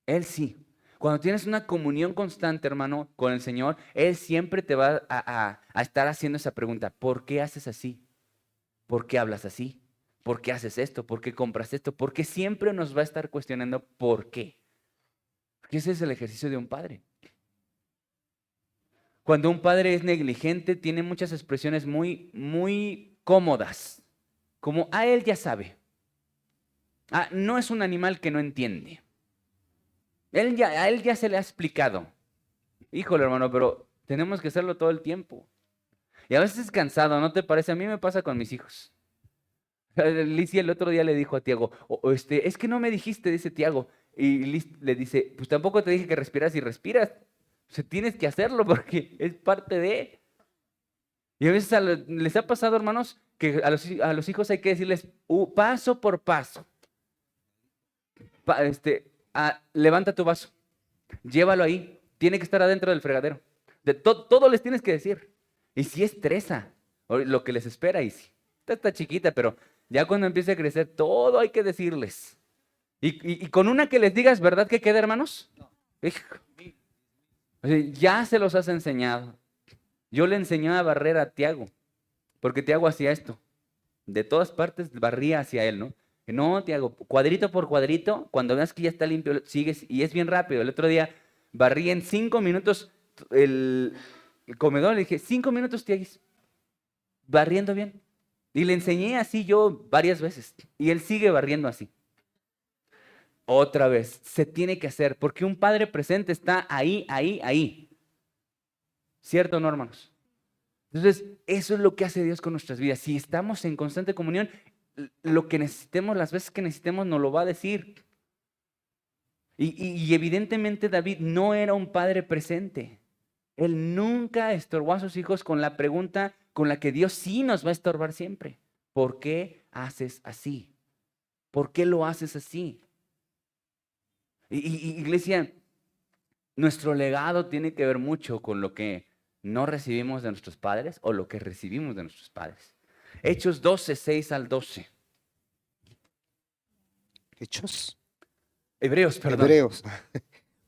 Él sí. Cuando tienes una comunión constante, hermano, con el Señor, Él siempre te va a estar haciendo esa pregunta, ¿por qué haces así? ¿Por qué hablas así? ¿Por qué haces esto? ¿Por qué compras esto? Porque siempre nos va a estar cuestionando por qué. Porque ese es el ejercicio de un padre. Cuando un padre es negligente, tiene muchas expresiones muy cómodas, como él ya sabe. No es un animal que no entiende. A él ya se le ha explicado. Híjole, hermano, pero tenemos que hacerlo todo el tiempo. Y a veces es cansado, ¿no te parece? A mí me pasa con mis hijos. Licia el otro día le dijo a Tiago, es que no me dijiste, dice Tiago. Y Liz le dice, pues tampoco te dije que respiras y respiras. O sea, tienes que hacerlo porque es parte de. Y a veces les ha pasado, hermanos, que a los hijos hay que decirles paso por paso. Levanta tu vaso, llévalo ahí, tiene que estar adentro del fregadero. Todo les tienes que decir. Y si estresa lo que les espera, y si está chiquita, pero ya cuando empiece a crecer, todo hay que decirles. Y con una que les digas, ¿verdad que queda, hermanos? Hijo, o sea, ya se los has enseñado. Yo le enseñé a barrer a Tiago, porque Tiago hacía esto. De todas partes barría hacia él, ¿no? No, Tiago, cuadrito por cuadrito, cuando veas que ya está limpio, sigues, y es bien rápido. El otro día barrí en 5 minutos el comedor, le dije, 5 minutos, Tiago, barriendo bien. Y le enseñé así yo varias veces, y él sigue barriendo así. Otra vez, se tiene que hacer, porque un padre presente está ahí, ahí, ahí. ¿Cierto o no, hermanos? Entonces, eso es lo que hace Dios con nuestras vidas. Si estamos en constante comunión, lo que necesitemos, las veces que necesitemos, nos lo va a decir. Y evidentemente David no era un padre presente. Él nunca estorbó a sus hijos con la pregunta con la que Dios sí nos va a estorbar siempre. ¿Por qué haces así? ¿Por qué lo haces así? Iglesia, nuestro legado tiene que ver mucho con lo que no recibimos de nuestros padres o lo que recibimos de nuestros padres. Hechos 12, 6 al 12. Hechos. Hebreos, perdón. Hebreos.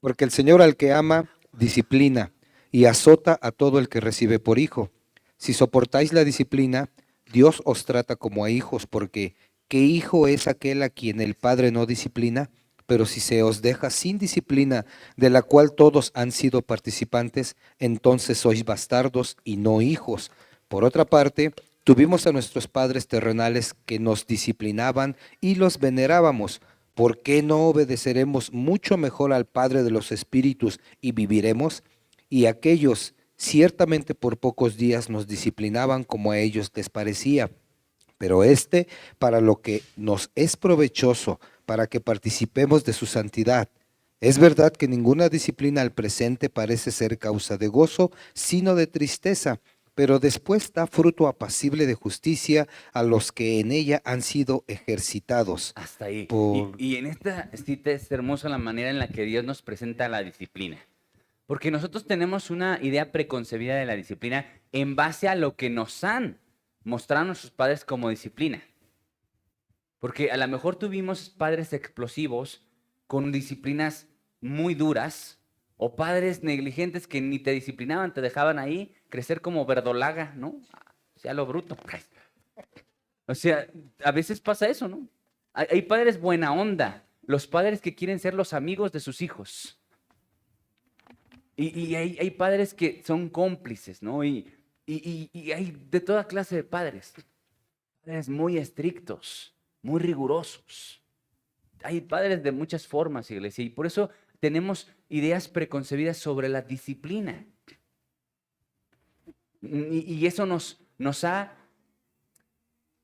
Porque el Señor al que ama, disciplina y azota a todo el que recibe por hijo. Si soportáis la disciplina, Dios os trata como a hijos, porque ¿qué hijo es aquel a quien el Padre no disciplina? Pero si se os deja sin disciplina, de la cual todos han sido participantes, entonces sois bastardos y no hijos. Por otra parte, tuvimos a nuestros padres terrenales que nos disciplinaban y los venerábamos. ¿Por qué no obedeceremos mucho mejor al Padre de los Espíritus y viviremos? Y aquellos ciertamente por pocos días nos disciplinaban como a ellos les parecía, pero para lo que nos es provechoso, para que participemos de su santidad. Es verdad que ninguna disciplina al presente parece ser causa de gozo, sino de tristeza, pero después da fruto apacible de justicia a los que en ella han sido ejercitados. Hasta ahí. Por Y en esta cita es hermosa la manera en la que Dios nos presenta la disciplina. Porque nosotros tenemos una idea preconcebida de la disciplina en base a lo que nos han mostrado nuestros padres como disciplina. Porque a lo mejor tuvimos padres explosivos con disciplinas muy duras o padres negligentes que ni te disciplinaban, te dejaban ahí crecer como verdolaga, ¿no? O sea, lo bruto. O sea, a veces pasa eso, ¿no? Hay padres buena onda, los padres que quieren ser los amigos de sus hijos. Y hay padres que son cómplices, ¿no? Y hay de toda clase de padres. padres muy estrictos, muy rigurosos. Hay padres de muchas formas, iglesia, y por eso tenemos ideas preconcebidas sobre la disciplina. Y eso nos ha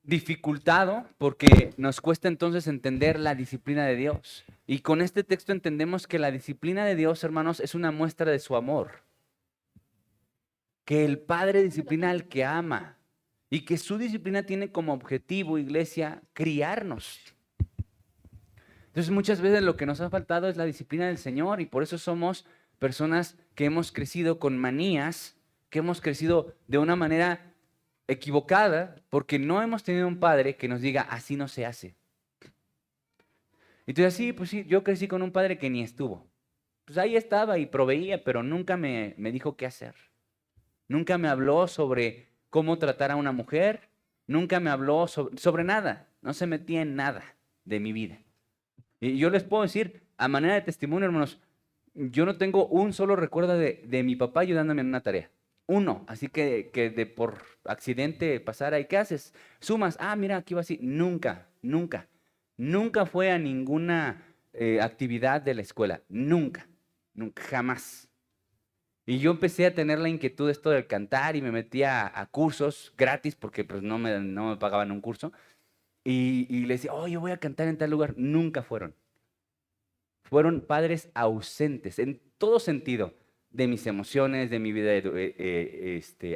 dificultado porque nos cuesta entonces entender la disciplina de Dios. Y con este texto entendemos que la disciplina de Dios, hermanos, es una muestra de su amor. Que el Padre disciplina al que ama y que su disciplina tiene como objetivo, iglesia, criarnos. Entonces muchas veces lo que nos ha faltado es la disciplina del Señor y por eso somos personas que hemos crecido con manías, que hemos crecido de una manera equivocada porque no hemos tenido un padre que nos diga así no se hace. Entonces sí, pues sí, yo crecí con un padre que ni estuvo. Pues ahí estaba y proveía, pero nunca me dijo qué hacer. Nunca me habló sobre cómo tratar a una mujer, nunca me habló sobre nada, no se metía en nada de mi vida. Y yo les puedo decir, a manera de testimonio, hermanos, yo no tengo un solo recuerdo de mi papá ayudándome en una tarea. Uno, así que de por accidente pasara, ¿y qué haces? Sumas, mira, aquí va así. Nunca, nunca, nunca fue a ninguna actividad de la escuela. Nunca, nunca, jamás. Y yo empecé a tener la inquietud de esto del cantar y me metía a cursos gratis porque pues no me pagaban un curso. Y le decía, yo voy a cantar en tal lugar. Nunca fueron. Fueron padres ausentes en todo sentido de mis emociones, de mi vida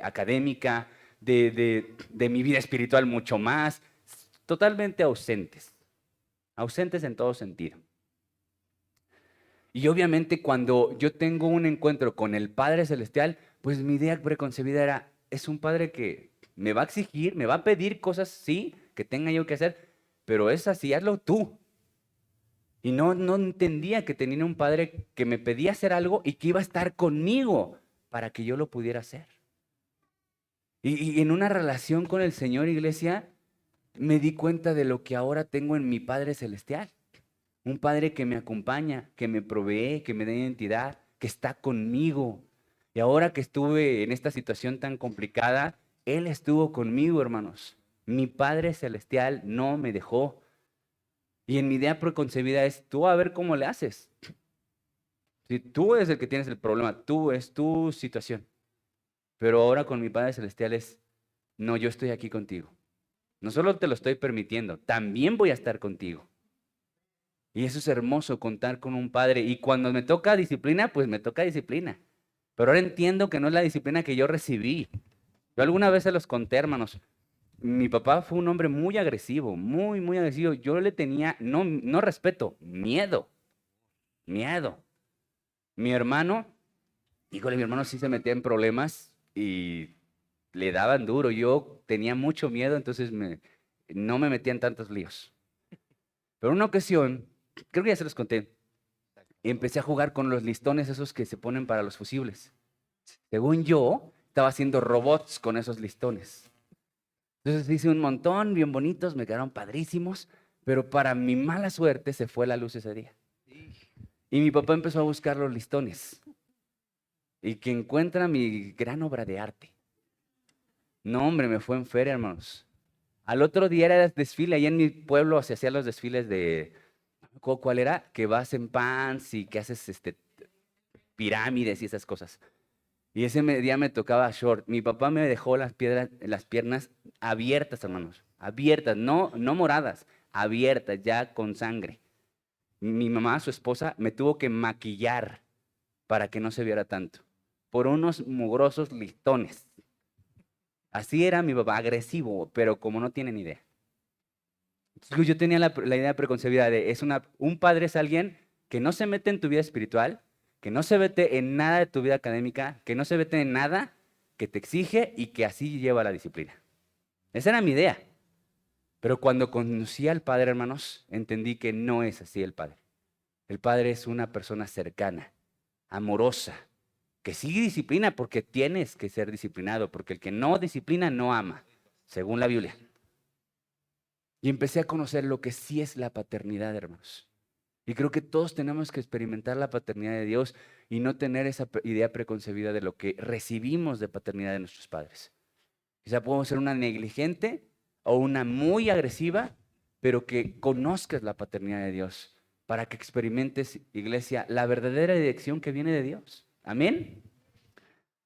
académica, de mi vida espiritual mucho más. Totalmente ausentes. Ausentes en todo sentido. Y obviamente cuando yo tengo un encuentro con el Padre Celestial, pues mi idea preconcebida era, es un Padre que me va a exigir, me va a pedir cosas, sí, que tenga yo que hacer, pero es así, hazlo tú. Y no entendía que tenía un Padre que me pedía hacer algo y que iba a estar conmigo para que yo lo pudiera hacer. Y en una relación con el Señor, iglesia, me di cuenta de lo que ahora tengo en mi Padre Celestial. Un Padre que me acompaña, que me provee, que me da identidad, que está conmigo. Y ahora que estuve en esta situación tan complicada, Él estuvo conmigo, hermanos. Mi Padre Celestial no me dejó. Y en mi idea preconcebida es, tú a ver cómo le haces. Si tú eres el que tienes el problema, tú es tu situación. Pero ahora con mi Padre Celestial es, no, yo estoy aquí contigo. No solo te lo estoy permitiendo, también voy a estar contigo. Y eso es hermoso, contar con un padre. Y cuando me toca disciplina, pues me toca disciplina. Pero ahora entiendo que no es la disciplina que yo recibí. Yo alguna vez se los conté, hermanos. Mi papá fue un hombre muy agresivo, muy, muy agresivo. Yo le tenía, no respeto, miedo, miedo. Mi hermano, híjole, mi hermano sí se metía en problemas y le daban duro. Yo tenía mucho miedo, entonces no me metía en tantos líos. Pero en una ocasión, creo que ya se los conté, empecé a jugar con los listones esos que se ponen para los fusibles. Según yo, estaba haciendo robots con esos listones. Entonces hice un montón, bien bonitos, me quedaron padrísimos, pero para mi mala suerte se fue la luz ese día. Y mi papá empezó a buscar los listones y que encuentra mi gran obra de arte. No, hombre, me fue en feria, hermanos. Al otro día era el desfile, allá en mi pueblo se hacían los desfiles de, no me acuerdo cuál era, que vas en pants y que haces pirámides y esas cosas. Y ese día me tocaba short. Mi papá me dejó las piernas abiertas, hermanos. Abiertas, no moradas, abiertas, ya con sangre. Mi mamá, su esposa, me tuvo que maquillar para que no se viera tanto. Por unos mugrosos listones. Así era mi papá, agresivo, pero como no tienen idea. Yo tenía la idea preconcebida de, un padre es alguien que no se mete en tu vida espiritual, que no se mete en nada de tu vida académica, que no se mete en nada, que te exige y que así lleva la disciplina. Esa era mi idea. Pero cuando conocí al Padre, hermanos, entendí que no es así el Padre. El Padre es una persona cercana, amorosa, que sí disciplina porque tienes que ser disciplinado, porque el que no disciplina no ama, según la Biblia. Y empecé a conocer lo que sí es la paternidad, hermanos. Y creo que todos tenemos que experimentar la paternidad de Dios y no tener esa idea preconcebida de lo que recibimos de paternidad de nuestros padres. Quizá podemos ser una negligente o una muy agresiva, pero que conozcas la paternidad de Dios, para que experimentes, iglesia, la verdadera dirección que viene de Dios. Amén.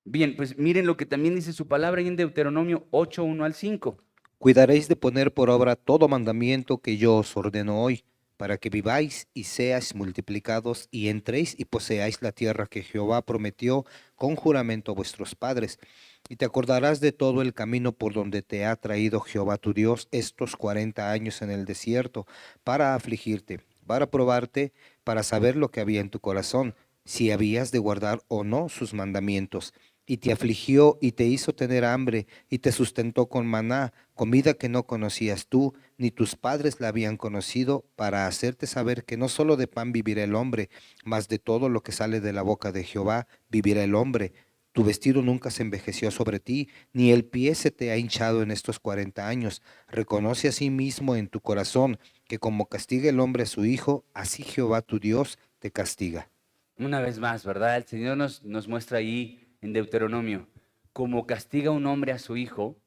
Bien, pues miren lo que también dice su palabra ahí en Deuteronomio 8, 1 al 5. Cuidaréis de poner por obra todo mandamiento que yo os ordeno hoy, para que viváis y seáis multiplicados y entréis y poseáis la tierra que Jehová prometió con juramento a vuestros padres. Y te acordarás de todo el camino por donde te ha traído Jehová tu Dios estos 40 años en el desierto, para afligirte, para probarte, para saber lo que había en tu corazón, si habías de guardar o no sus mandamientos. Y te afligió y te hizo tener hambre y te sustentó con maná, comida que no conocías tú, ni tus padres la habían conocido, para hacerte saber que no solo de pan vivirá el hombre, mas de todo lo que sale de la boca de Jehová vivirá el hombre. Tu vestido nunca se envejeció sobre ti, ni el pie se te ha hinchado en estos 40 años. Reconoce asimismo en tu corazón que como castiga el hombre a su hijo, así Jehová tu Dios te castiga. Una vez más, ¿verdad? El Señor nos muestra ahí en Deuteronomio, como castiga un hombre a su hijo,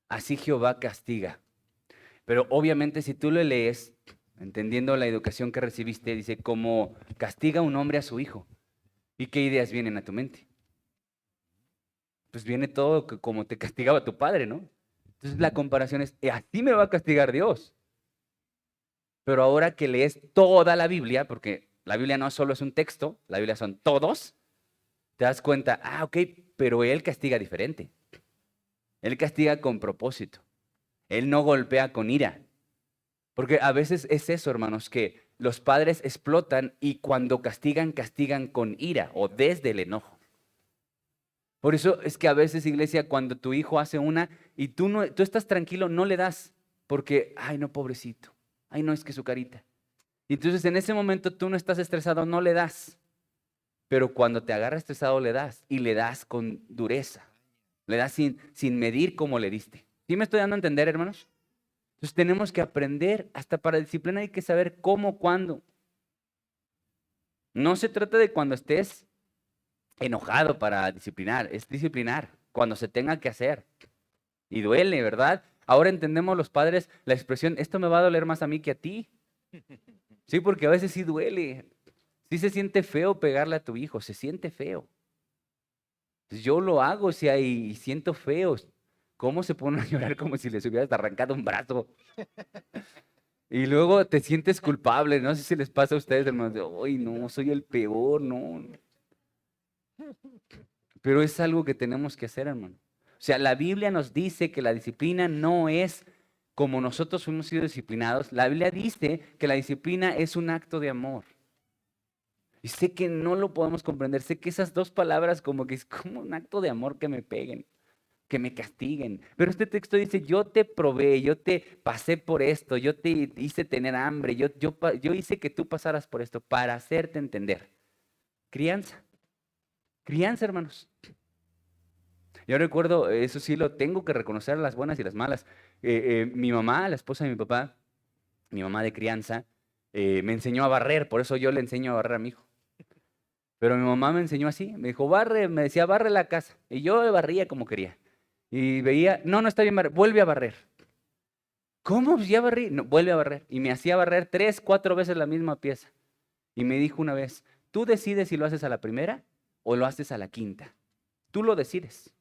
así Jehová castiga. Pero obviamente si tú lo lees, entendiendo la educación que recibiste, dice, como castiga un hombre a su hijo. ¿Y qué ideas vienen a tu mente? Pues viene todo como te castigaba tu padre, ¿no? Entonces la comparación es, así me va a castigar Dios. Pero ahora que lees toda la Biblia, porque la Biblia no solo es un texto, la Biblia son todos, te das cuenta, ok, pero Él castiga diferente. Él castiga con propósito. Él no golpea con ira. Porque a veces es eso, hermanos, que los padres explotan y cuando castigan, castigan con ira o desde el enojo. Por eso es que a veces, iglesia, cuando tu hijo hace una y tú estás tranquilo, no le das, porque, ay, no, pobrecito, ay, no, es que su carita. Y entonces en ese momento tú no estás estresado, no le das. Pero cuando te agarra estresado, le das y le das con dureza. Le das sin medir cómo le diste. ¿Sí me estoy dando a entender, hermanos? Entonces tenemos que aprender, hasta para disciplina hay que saber cómo, cuándo. No se trata de cuando estés enojado para disciplinar, es disciplinar cuando se tenga que hacer. Y duele, ¿verdad? Ahora entendemos los padres la expresión, esto me va a doler más a mí que a ti. Sí, porque a veces sí duele. Sí se siente feo pegarle a tu hijo, se siente feo. Entonces, yo lo hago, si hay, y siento feo. ¿Cómo se ponen a llorar como si les hubieras arrancado un brazo? Y luego te sientes culpable, no sé si les pasa a ustedes, hermanos, de, ay, no, soy el peor, no. Pero es algo que tenemos que hacer, hermano. O sea, la Biblia nos dice que la disciplina no es como nosotros hemos sido disciplinados. La Biblia dice que la disciplina es un acto de amor. Y sé que no lo podemos comprender, sé que esas dos palabras como que es como un acto de amor que me peguen, que me castiguen. Pero este texto dice, yo te probé, yo te pasé por esto, yo te hice tener hambre, yo hice que tú pasaras por esto para hacerte entender. Crianza, crianza, hermanos. Yo recuerdo, eso sí lo tengo que reconocer, las buenas y las malas. Mi mamá, la esposa de mi papá, mi mamá de crianza, me enseñó a barrer, por eso yo le enseño a barrer a mi hijo. Pero mi mamá me enseñó así, me dijo, barre, me decía, barre la casa. Y yo barría como quería. Y veía, no, no está bien barrer, vuelve a barrer. ¿Cómo? Pues ya barrí. No, vuelve a barrer. Y me hacía barrer 3, 4 veces la misma pieza. Y me dijo una vez, tú decides si lo haces a la primera o lo haces a la quinta. Tú lo decides.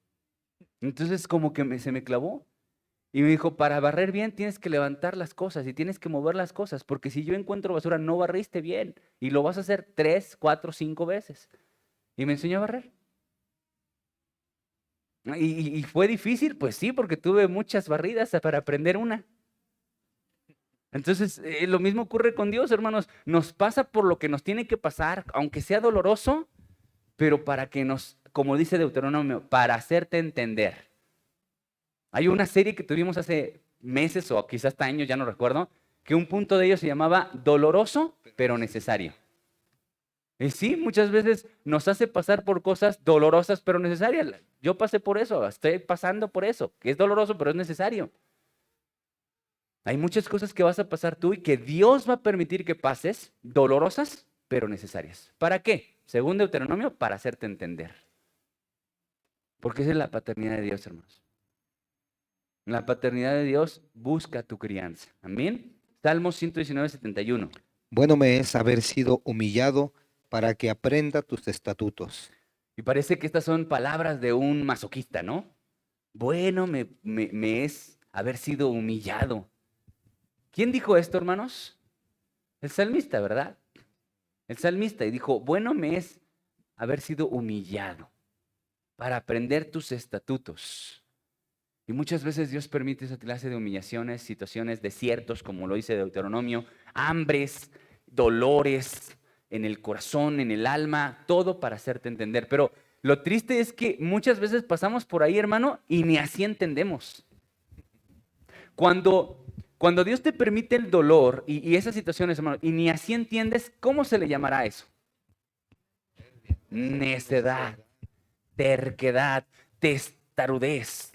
Entonces como que se me clavó. Y me dijo, para barrer bien tienes que levantar las cosas y tienes que mover las cosas, porque si yo encuentro basura no barriste bien y lo vas a hacer 3, 4, 5 veces. Y me enseñó a barrer. Y fue difícil, pues sí, porque tuve muchas barridas para aprender una. Entonces, lo mismo ocurre con Dios, hermanos. Nos pasa por lo que nos tiene que pasar, aunque sea doloroso, pero para que nos, como dice Deuteronomio, para hacerte entender. Hay una serie que tuvimos hace meses o quizás hasta años, ya no recuerdo, que un punto de ello se llamaba doloroso, pero necesario. Y sí, muchas veces nos hace pasar por cosas dolorosas, pero necesarias. Yo pasé por eso, estoy pasando por eso, que es doloroso, pero es necesario. Hay muchas cosas que vas a pasar tú y que Dios va a permitir que pases, dolorosas, pero necesarias. ¿Para qué? Según Deuteronomio, para hacerte entender. Porque esa es la paternidad de Dios, hermanos. La paternidad de Dios busca tu crianza. Amén. Salmos 119, 71. Bueno me es haber sido humillado para que aprenda tus estatutos. Y parece que estas son palabras de un masoquista, ¿no? Bueno me es haber sido humillado. ¿Quién dijo esto, hermanos? El salmista, ¿verdad? El salmista, y dijo, bueno me es haber sido humillado para aprender tus estatutos. Y muchas veces Dios permite esa clase de humillaciones, situaciones, desiertos, como lo dice Deuteronomio, hambres, dolores en el corazón, en el alma, todo para hacerte entender. Pero lo triste es que muchas veces pasamos por ahí, hermano, y ni así entendemos. Cuando Dios te permite el dolor y esas situaciones, hermano, y ni así entiendes, ¿cómo se le llamará eso? Necedad, terquedad, testarudez.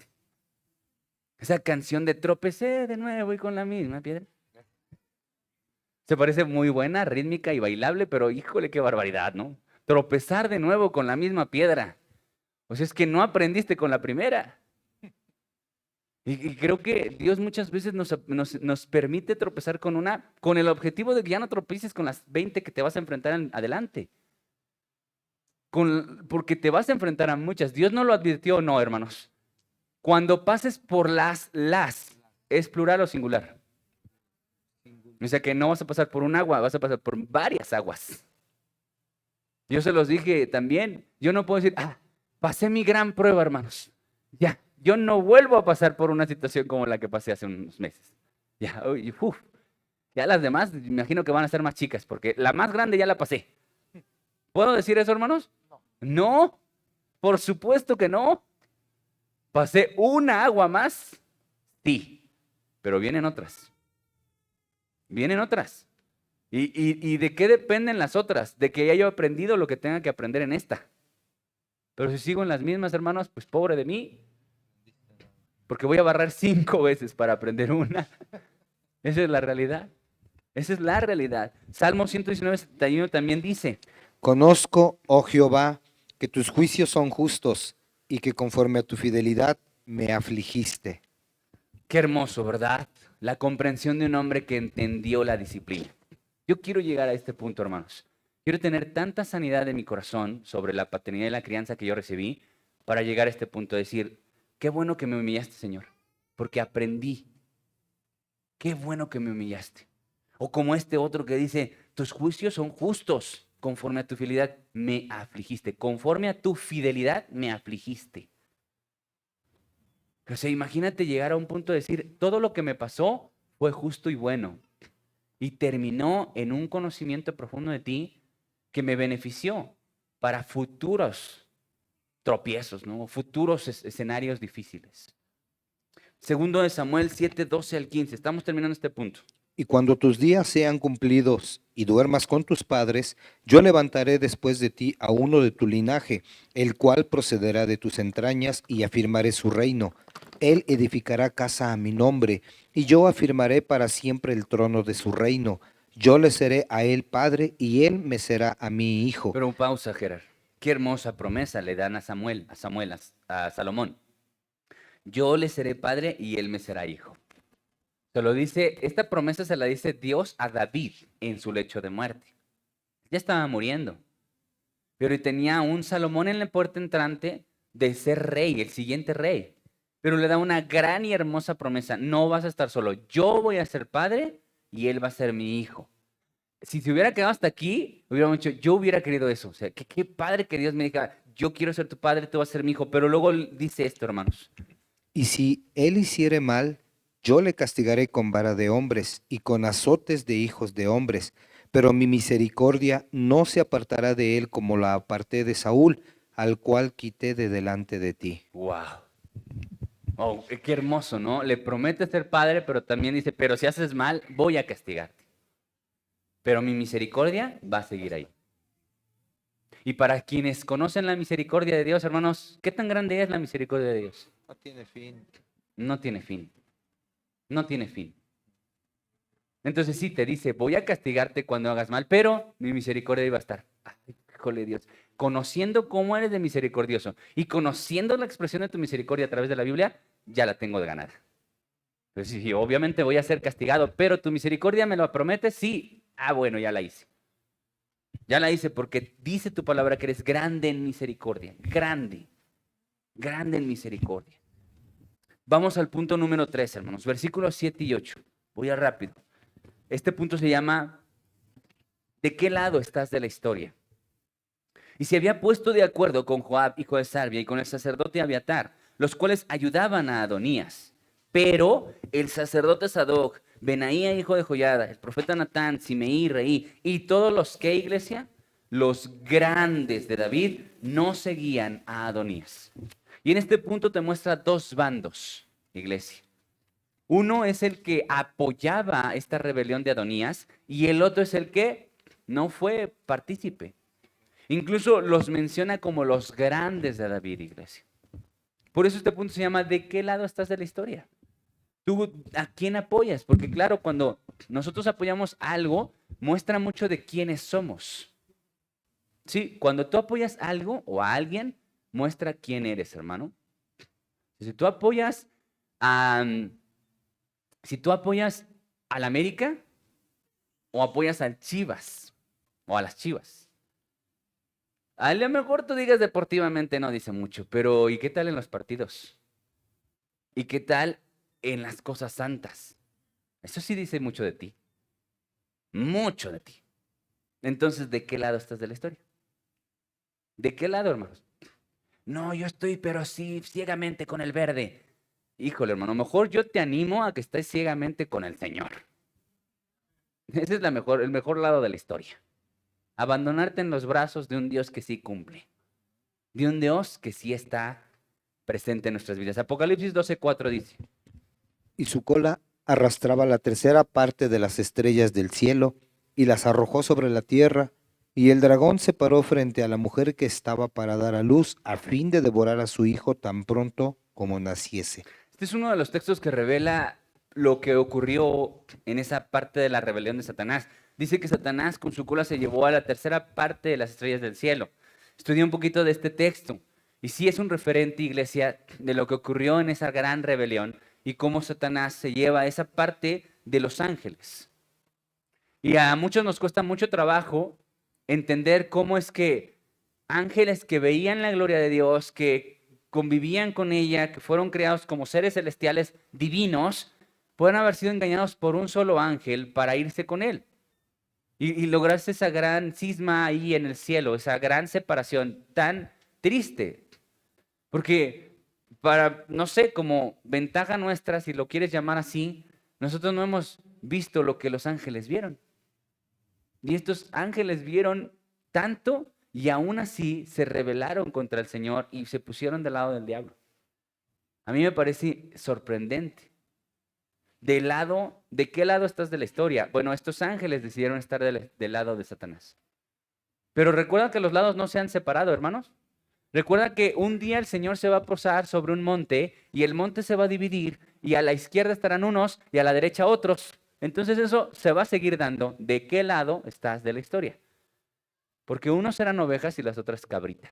Esa canción de tropecé de nuevo y con la misma piedra. Se parece muy buena, rítmica y bailable, pero híjole, qué barbaridad, ¿no? Tropezar de nuevo con la misma piedra. O sea, es que no aprendiste con la primera. Y creo que Dios muchas veces nos permite tropezar con el objetivo de que ya no tropieces con las 20 que te vas a enfrentar adelante. Porque te vas a enfrentar a muchas. Dios no lo advirtió, no, hermanos. Cuando pases por las, ¿es plural o singular? O sea que no vas a pasar por un agua, vas a pasar por varias aguas. Yo se los dije también. Yo no puedo decir, pasé mi gran prueba, hermanos. Ya, yo no vuelvo a pasar por una situación como la que pasé hace unos meses. Ya, ya las demás, me imagino que van a ser más chicas, porque la más grande ya la pasé. ¿Puedo decir eso, hermanos? No, por supuesto que no. ¿Pasé una agua más? Sí, pero vienen otras. Vienen otras. ¿Y de qué dependen las otras? De que ya yo he aprendido lo que tenga que aprender en esta. Pero si sigo en las mismas, hermanos, pues pobre de mí. Porque voy a barrer 5 veces para aprender una. Esa es la realidad. Esa es la realidad. Salmo 119, 71 también dice, Conozco, oh Jehová, que tus juicios son justos y que conforme a tu fidelidad me afligiste. qué hermoso, ¿verdad? La comprensión de un hombre que entendió la disciplina. Yo quiero llegar a este punto, hermanos. Quiero tener tanta sanidad en mi corazón sobre la paternidad y la crianza que yo recibí para llegar a este punto de decir, qué bueno que me humillaste, Señor, porque aprendí. Qué bueno que me humillaste. O como este otro que dice, tus juicios son justos, conforme a tu fidelidad me afligiste. Conforme a tu fidelidad me afligiste. O sea, imagínate llegar a un punto de decir, todo lo que me pasó fue justo y bueno. Y terminó en un conocimiento profundo de ti que me benefició para futuros tropiezos, ¿no? Futuros escenarios difíciles. Segundo de Samuel 7, 12 al 15. Estamos terminando este punto. Y cuando tus días sean cumplidos y duermas con tus padres, yo levantaré después de ti a uno de tu linaje, el cual procederá de tus entrañas, y afirmaré su reino. Él edificará casa a mi nombre, y yo afirmaré para siempre el trono de su reino. Yo le seré a él padre, y él me será a mí hijo. Pero pausa, Gerard. Qué hermosa promesa le dan a Samuel, a Salomón. Yo le seré padre y él me será hijo. Se lo dice, esta promesa se la dice Dios a David en su lecho de muerte. Ya estaba muriendo, pero tenía un Salomón en la puerta entrante de ser rey, el siguiente rey. Pero le da una gran y hermosa promesa, no vas a estar solo, yo voy a ser padre y él va a ser mi hijo. Si se hubiera quedado hasta aquí, hubiéramos dicho, yo hubiera querido eso. O sea, qué padre que Dios me diga, yo quiero ser tu padre, tú vas a ser mi hijo. Pero luego dice esto, hermanos. Y si él hiciere mal, yo le castigaré con vara de hombres y con azotes de hijos de hombres, pero mi misericordia no se apartará de él como la aparté de Saúl, al cual quité de delante de ti. Wow. Oh, qué hermoso, ¿no? Le promete ser padre, pero también dice, pero si haces mal, voy a castigarte. Pero mi misericordia va a seguir ahí. Y para quienes conocen la misericordia de Dios, hermanos, ¿qué tan grande es la misericordia de Dios? No tiene fin. No tiene fin. No tiene fin. Entonces sí te dice, voy a castigarte cuando hagas mal, pero mi misericordia iba a estar. Ay, híjole Dios. Conociendo cómo eres de misericordioso y conociendo la expresión de tu misericordia a través de la Biblia, ya la tengo de ganada. Pues sí, obviamente voy a ser castigado, pero tu misericordia me lo prometes, sí. Ah, bueno, ya la hice. Ya la hice porque dice tu palabra que eres grande en misericordia. Grande, grande en misericordia. Vamos al punto número 3, hermanos. Versículos 7 y 8. Voy a rápido. Este punto se llama, ¿de qué lado estás de la historia? Y se había puesto de acuerdo con Joab, hijo de Sarvia, y con el sacerdote Abiatar, los cuales ayudaban a Adonías. Pero el sacerdote Sadoc, Benaía, hijo de Joiada, el profeta Natán, Simeí, Reí, y todos los que, iglesia, los grandes de David, no seguían a Adonías. Y en este punto te muestra dos bandos, iglesia. Uno es el que apoyaba esta rebelión de Adonías y el otro es el que no fue partícipe. Incluso los menciona como los grandes de David, iglesia. Por eso este punto se llama, ¿de qué lado estás de la historia? ¿Tú a quién apoyas? Porque claro, cuando nosotros apoyamos algo, muestra mucho de quiénes somos. Sí, cuando tú apoyas algo o a alguien, muestra quién eres, hermano. Si tú apoyas a, si tú apoyas al América o apoyas al Chivas o a las Chivas. A lo mejor tú digas deportivamente no dice mucho, pero ¿y qué tal en los partidos? ¿Y qué tal en las cosas santas? Eso sí dice mucho de ti. Mucho de ti. Entonces, ¿de qué lado estás de la historia? ¿De qué lado, hermanos? No, yo estoy, pero sí, ciegamente con el verde. Híjole, hermano, mejor yo te animo a que estés ciegamente con el Señor. Ese es el mejor lado de la historia. Abandonarte en los brazos de un Dios que sí cumple. De un Dios que sí está presente en nuestras vidas. Apocalipsis 12:4 dice. Y su cola arrastraba la tercera parte de las estrellas del cielo y las arrojó sobre la tierra, y el dragón se paró frente a la mujer que estaba para dar a luz a fin de devorar a su hijo tan pronto como naciese. Este es uno de los textos que revela lo que ocurrió en esa parte de la rebelión de Satanás. Dice que Satanás con su cola se llevó a la tercera parte de las estrellas del cielo. Estudié un poquito de este texto y sí es un referente, iglesia, de lo que ocurrió en esa gran rebelión y cómo Satanás se lleva a esa parte de los ángeles. Y a muchos nos cuesta mucho trabajo entender cómo es que ángeles que veían la gloria de Dios, que convivían con ella, que fueron creados como seres celestiales divinos, pueden haber sido engañados por un solo ángel para irse con él. Y lograrse esa gran cisma ahí en el cielo, esa gran separación tan triste. Porque para, no sé, como ventaja nuestra, si lo quieres llamar así, nosotros no hemos visto lo que los ángeles vieron. Y estos ángeles vieron tanto y aún así se rebelaron contra el Señor y se pusieron del lado del diablo. A mí me parece sorprendente. ¿De qué lado estás de la historia? Bueno, estos ángeles decidieron estar del lado de Satanás. Pero recuerda que los lados no se han separado, hermanos. Recuerda que un día el Señor se va a posar sobre un monte y el monte se va a dividir y a la izquierda estarán unos y a la derecha otros. Entonces eso se va a seguir dando. ¿De qué lado estás de la historia? Porque unos serán ovejas y las otras cabritas,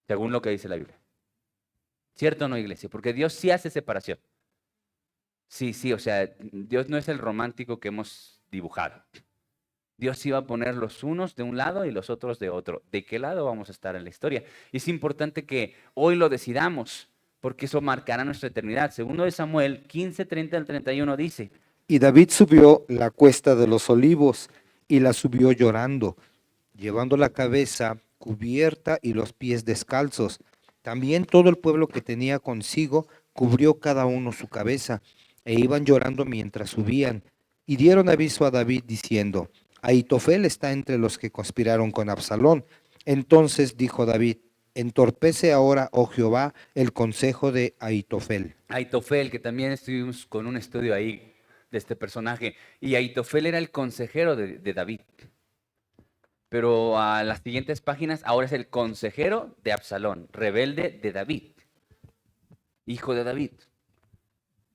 según lo que dice la Biblia. ¿Cierto o no, iglesia? Porque Dios sí hace separación. Sí, o sea, Dios no es el romántico que hemos dibujado. Dios sí va a poner los unos de un lado y los otros de otro. ¿De qué lado vamos a estar en la historia? Y es importante que hoy lo decidamos, porque eso marcará nuestra eternidad. Segundo de Samuel 15:30 al 31 dice. Y David subió la cuesta de los olivos y la subió llorando, llevando la cabeza cubierta y los pies descalzos. También todo el pueblo que tenía consigo cubrió cada uno su cabeza, e iban llorando mientras subían. Y dieron aviso a David diciendo: Ahitofel está entre los que conspiraron con Absalón. Entonces dijo David: Entorpece ahora, oh Jehová, el consejo de Ahitofel. Ahitofel, que también estuvimos con un estudio ahí de este personaje. Y Ahitofel era el consejero de David. Pero a las siguientes páginas ahora es el consejero de Absalón, rebelde de David, hijo de David.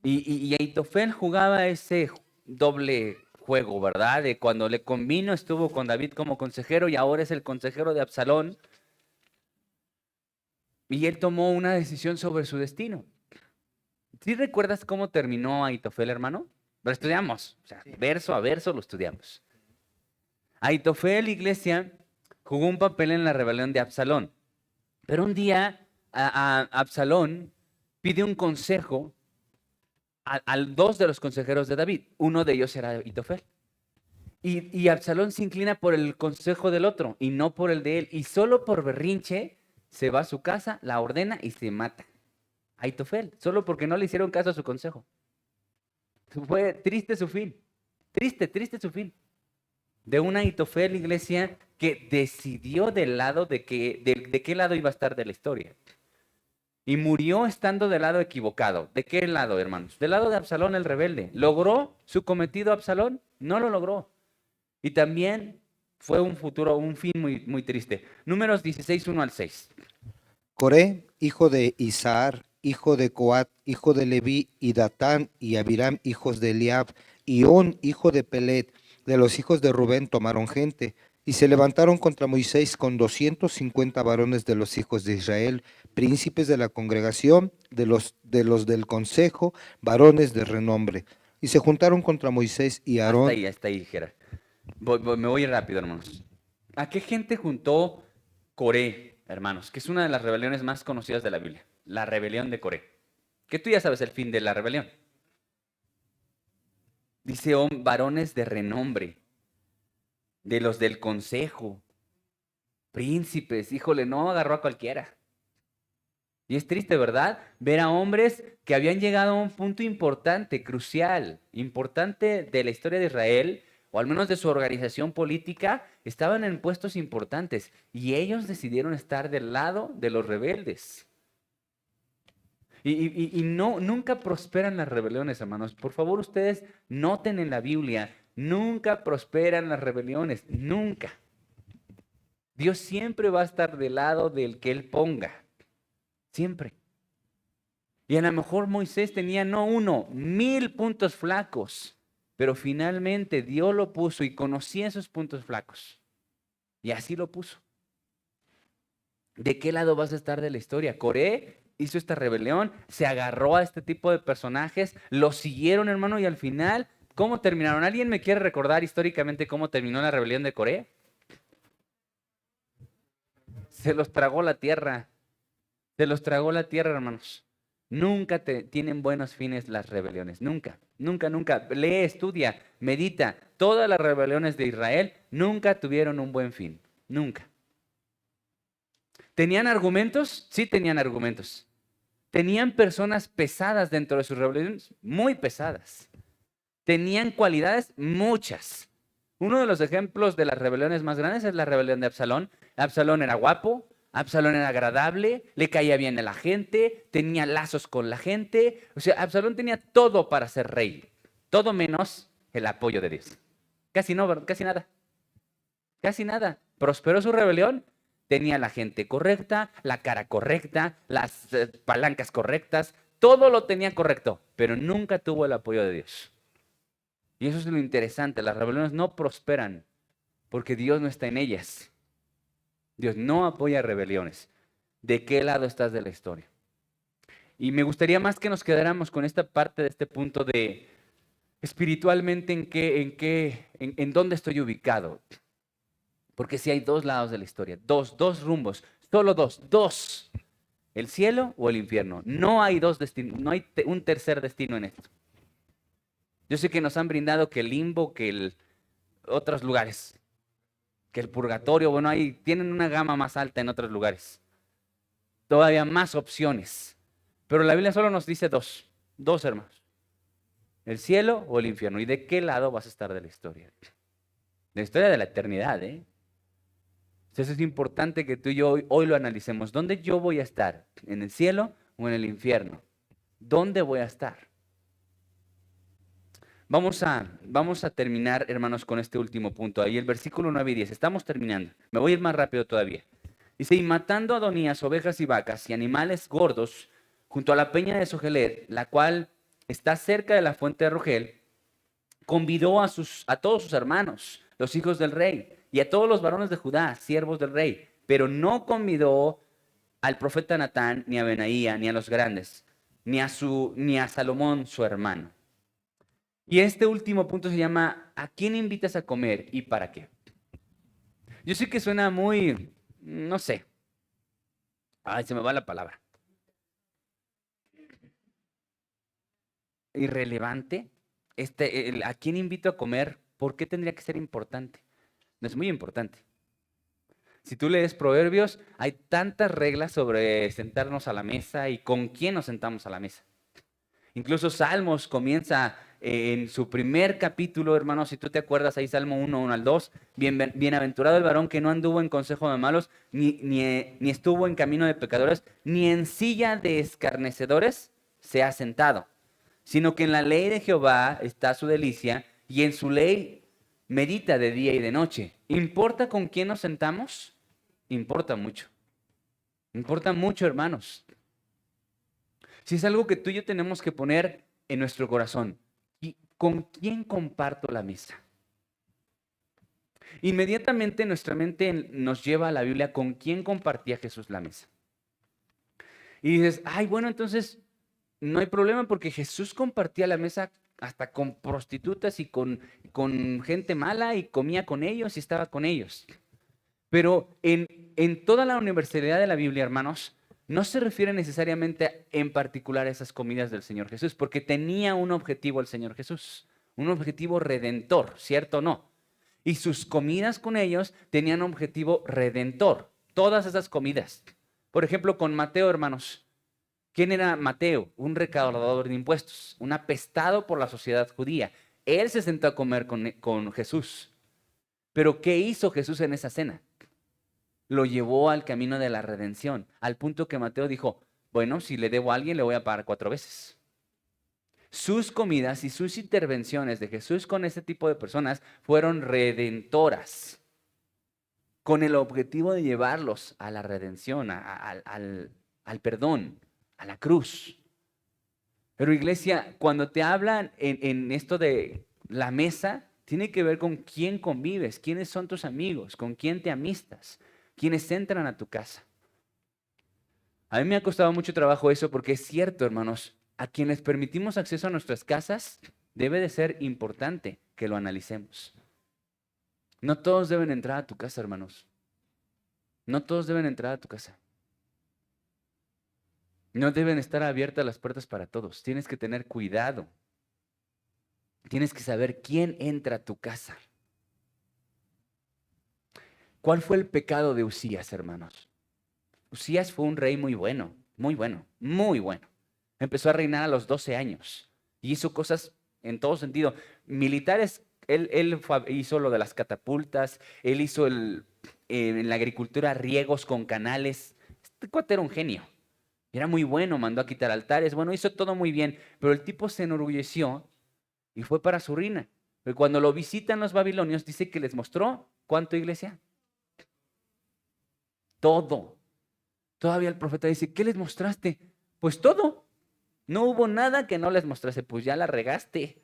Y Ahitofel jugaba ese doble juego, ¿verdad? De cuando le convino estuvo con David como consejero y ahora es el consejero de Absalón. Y él tomó una decisión sobre su destino. ¿Sí recuerdas cómo terminó Ahitofel, hermano? Lo estudiamos, o sea, verso a verso lo estudiamos. Ahitofel, iglesia, jugó un papel en la rebelión de Absalón. Pero un día Absalón pide un consejo a dos de los consejeros de David. Uno de ellos era Ahitofel. Y Absalón se inclina por el consejo del otro y no por el de él. Y solo por berrinche se va a su casa, la ordena y se mata. Ahitofel, solo porque no le hicieron caso a su consejo. Fue triste su fin. Triste, triste su fin. De una Ahitofel, iglesia, que decidió del lado de qué lado iba a estar de la historia. Y murió estando del lado equivocado. ¿De qué lado, hermanos? Del lado de Absalón el rebelde. ¿Logró su cometido Absalón? No lo logró. Y también fue un fin muy, muy triste. Números 16, 1 al 6. Coré, hijo de Isar, hijo de Coat, hijo de Leví, y Datán y Abiram, hijos de Eliab, y On, hijo de Pelet, de los hijos de Rubén, tomaron gente, y se levantaron contra Moisés con 250 varones de los hijos de Israel, príncipes de la congregación, de los del consejo, varones de renombre. Y se juntaron contra Moisés y Aarón. Hasta ahí, Gerard. Me voy rápido, hermanos. ¿A qué gente juntó Coré, hermanos? Que es una de las rebeliones más conocidas de la Biblia. La rebelión de Coré. Que tú ya sabes el fin de la rebelión. Dice, varones de renombre, de los del consejo, príncipes. Híjole, no agarró a cualquiera. Y es triste, ¿verdad? Ver a hombres que habían llegado a un punto importante, crucial, importante de la historia de Israel, o al menos de su organización política, estaban en puestos importantes y ellos decidieron estar del lado de los rebeldes. Y no, nunca prosperan las rebeliones, hermanos. Por favor, ustedes noten en la Biblia, nunca prosperan las rebeliones, nunca. Dios siempre va a estar del lado del que Él ponga, siempre. Y a lo mejor Moisés tenía no 1, 1000 puntos flacos, pero finalmente Dios lo puso y conocía esos puntos flacos. Y así lo puso. ¿De qué lado vas a estar de la historia? Coré hizo esta rebelión, se agarró a este tipo de personajes, lo siguieron, hermano, y al final, ¿cómo terminaron? ¿Alguien me quiere recordar históricamente cómo terminó la rebelión de Coré? Se los tragó la tierra. Se los tragó la tierra, hermanos. Nunca tienen buenos fines las rebeliones. Nunca, nunca, nunca. Lee, estudia, medita. Todas las rebeliones de Israel nunca tuvieron un buen fin. Nunca. ¿Tenían argumentos? Sí tenían argumentos. ¿Tenían personas pesadas dentro de sus rebeliones? Muy pesadas. ¿Tenían cualidades? Muchas. Uno de los ejemplos de las rebeliones más grandes es la rebelión de Absalón. Absalón era guapo, Absalón era agradable, le caía bien a la gente, tenía lazos con la gente. O sea, Absalón tenía todo para ser rey. Todo menos el apoyo de Dios. Casi no, casi nada. Casi nada. Prosperó su rebelión. Tenía la gente correcta, la cara correcta, las palancas correctas. Todo lo tenía correcto, pero nunca tuvo el apoyo de Dios. Y eso es lo interesante. Las rebeliones no prosperan porque Dios no está en ellas. Dios no apoya rebeliones. ¿De qué lado estás de la historia? Y me gustaría más que nos quedáramos con esta parte de este punto de espiritualmente en dónde estoy ubicado. Porque si hay dos lados de la historia, dos rumbos, solo dos. El cielo o el infierno. No hay dos destinos, no hay un tercer destino en esto. Yo sé que nos han brindado que el limbo, otros lugares, que el purgatorio, bueno, ahí tienen una gama más alta en otros lugares. Todavía más opciones. Pero la Biblia solo nos dice dos hermanos. El cielo o el infierno. ¿Y de qué lado vas a estar de la historia? De la historia de la eternidad, ¿eh? Entonces es importante que tú y yo hoy lo analicemos. ¿Dónde yo voy a estar? ¿En el cielo o en el infierno? ¿Dónde voy a estar? Vamos a terminar, hermanos, con este último punto. Ahí el versículo 9 y 10. Estamos terminando. Me voy a ir más rápido todavía. Dice, y matando a Adonías ovejas y vacas y animales gordos junto a la peña de Sogelet, la cual está cerca de la fuente de Rogel, convidó a todos sus hermanos, los hijos del rey, y a todos los varones de Judá, siervos del rey, pero no convidó al profeta Natán, ni a Benaía, ni a los grandes, ni a Salomón su hermano. Y este último punto se llama, ¿a quién invitas a comer y para qué? Yo sé que suena muy, no sé, ay, se me va la palabra, irrelevante. ¿A quién invito a comer? ¿Por qué tendría que ser importante? No es muy importante. Si tú lees Proverbios, hay tantas reglas sobre sentarnos a la mesa y con quién nos sentamos a la mesa. Incluso Salmos comienza en su primer capítulo, hermanos, si tú te acuerdas, ahí Salmo 1 al 2, bienaventurado el varón que no anduvo en consejo de malos, ni estuvo en camino de pecadores, ni en silla de escarnecedores se ha sentado, sino que en la ley de Jehová está su delicia, y en su ley medita de día y de noche. ¿Importa con quién nos sentamos? Importa mucho. Importa mucho, hermanos. Si es algo que tú y yo tenemos que poner en nuestro corazón. ¿Y con quién comparto la mesa? Inmediatamente nuestra mente nos lleva a la Biblia con quién compartía Jesús la mesa. Y dices, ay, bueno, entonces no hay problema porque Jesús compartía la mesa hasta con prostitutas y con gente mala y comía con ellos y estaba con ellos. Pero en toda la universalidad de la Biblia, hermanos, no se refiere necesariamente en particular a esas comidas del Señor Jesús, porque tenía un objetivo el Señor Jesús, un objetivo redentor, ¿cierto o no? Y sus comidas con ellos tenían un objetivo redentor, todas esas comidas. Por ejemplo, con Mateo, hermanos. ¿Quién era Mateo? Un recaudador de impuestos, un apestado por la sociedad judía. Él se sentó a comer con Jesús. Pero ¿qué hizo Jesús en esa cena? Lo llevó al camino de la redención, al punto que Mateo dijo, bueno, si le debo a alguien, le voy a pagar 4 veces. Sus comidas y sus intervenciones de Jesús con este tipo de personas fueron redentoras, con el objetivo de llevarlos a la redención, al perdón, a la cruz. Pero iglesia, cuando te hablan en esto de la mesa, tiene que ver con quién convives, quiénes son tus amigos, con quién te amistas, quiénes entran a tu casa. A mí me ha costado mucho trabajo eso porque es cierto, hermanos, a quienes permitimos acceso a nuestras casas debe de ser importante que lo analicemos. No todos deben entrar a tu casa, hermanos. No todos deben entrar a tu casa. No deben estar abiertas las puertas para todos. Tienes que tener cuidado. Tienes que saber quién entra a tu casa. ¿Cuál fue el pecado de Usías, hermanos? Usías fue un rey muy bueno, muy bueno, muy bueno. Empezó a reinar a los 12 años y hizo cosas en todo sentido. Militares, él hizo lo de las catapultas, él hizo en la agricultura riegos con canales. Este cuate era un genio. Era muy bueno, mandó a quitar altares, bueno, hizo todo muy bien, pero el tipo se enorgulleció y fue para su ruina. Pero cuando lo visitan los babilonios, dice que les mostró, ¿cuánto, iglesia? Todo. Todavía el profeta dice, ¿qué les mostraste? Pues todo. No hubo nada que no les mostrase, pues ya la regaste,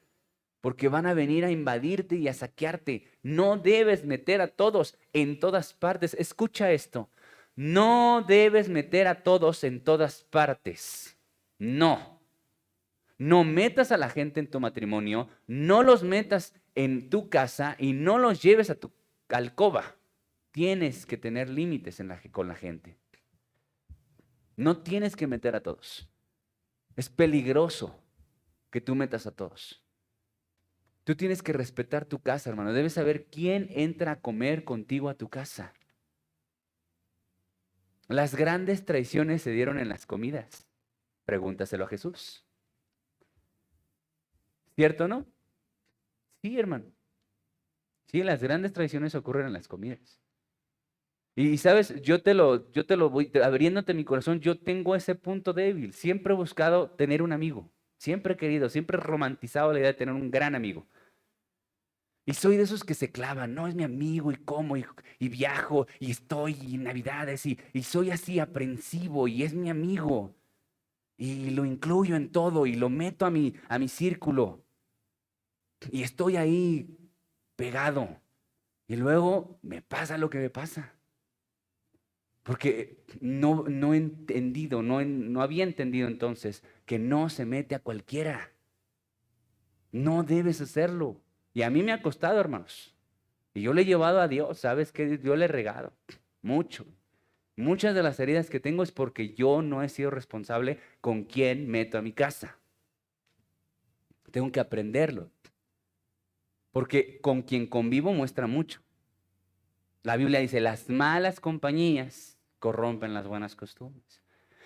porque van a venir a invadirte y a saquearte. No debes meter a todos en todas partes. Escucha esto. No debes meter a todos en todas partes. No. No metas a la gente en tu matrimonio, no los metas en tu casa y no los lleves a tu alcoba. Tienes que tener límites con la gente. No tienes que meter a todos. Es peligroso que tú metas a todos. Tú tienes que respetar tu casa, hermano. Debes saber quién entra a comer contigo a tu casa. Las grandes traiciones se dieron en las comidas. Pregúntaselo a Jesús. ¿Cierto o no? Sí, hermano. Sí, las grandes traiciones ocurren en las comidas. Y sabes, yo te lo voy abriéndote mi corazón, yo tengo ese punto débil. Siempre he buscado tener un amigo. Siempre he querido, siempre he romantizado la idea de tener un gran amigo. Y soy de esos que se clavan, no, es mi amigo y como y viajo y estoy en Navidades y soy así aprensivo y es mi amigo. Y lo incluyo en todo y lo meto a mi círculo. Y estoy ahí pegado. Y luego me pasa lo que me pasa. Porque no he entendido, no había entendido entonces que no se mete a cualquiera. No debes hacerlo. Y a mí me ha costado, hermanos. Y yo le he llevado a Dios, ¿sabes qué? Yo le he regado mucho. Muchas de las heridas que tengo es porque yo no he sido responsable con quién meto a mi casa. Tengo que aprenderlo. Porque con quien convivo muestra mucho. La Biblia dice, las malas compañías corrompen las buenas costumbres.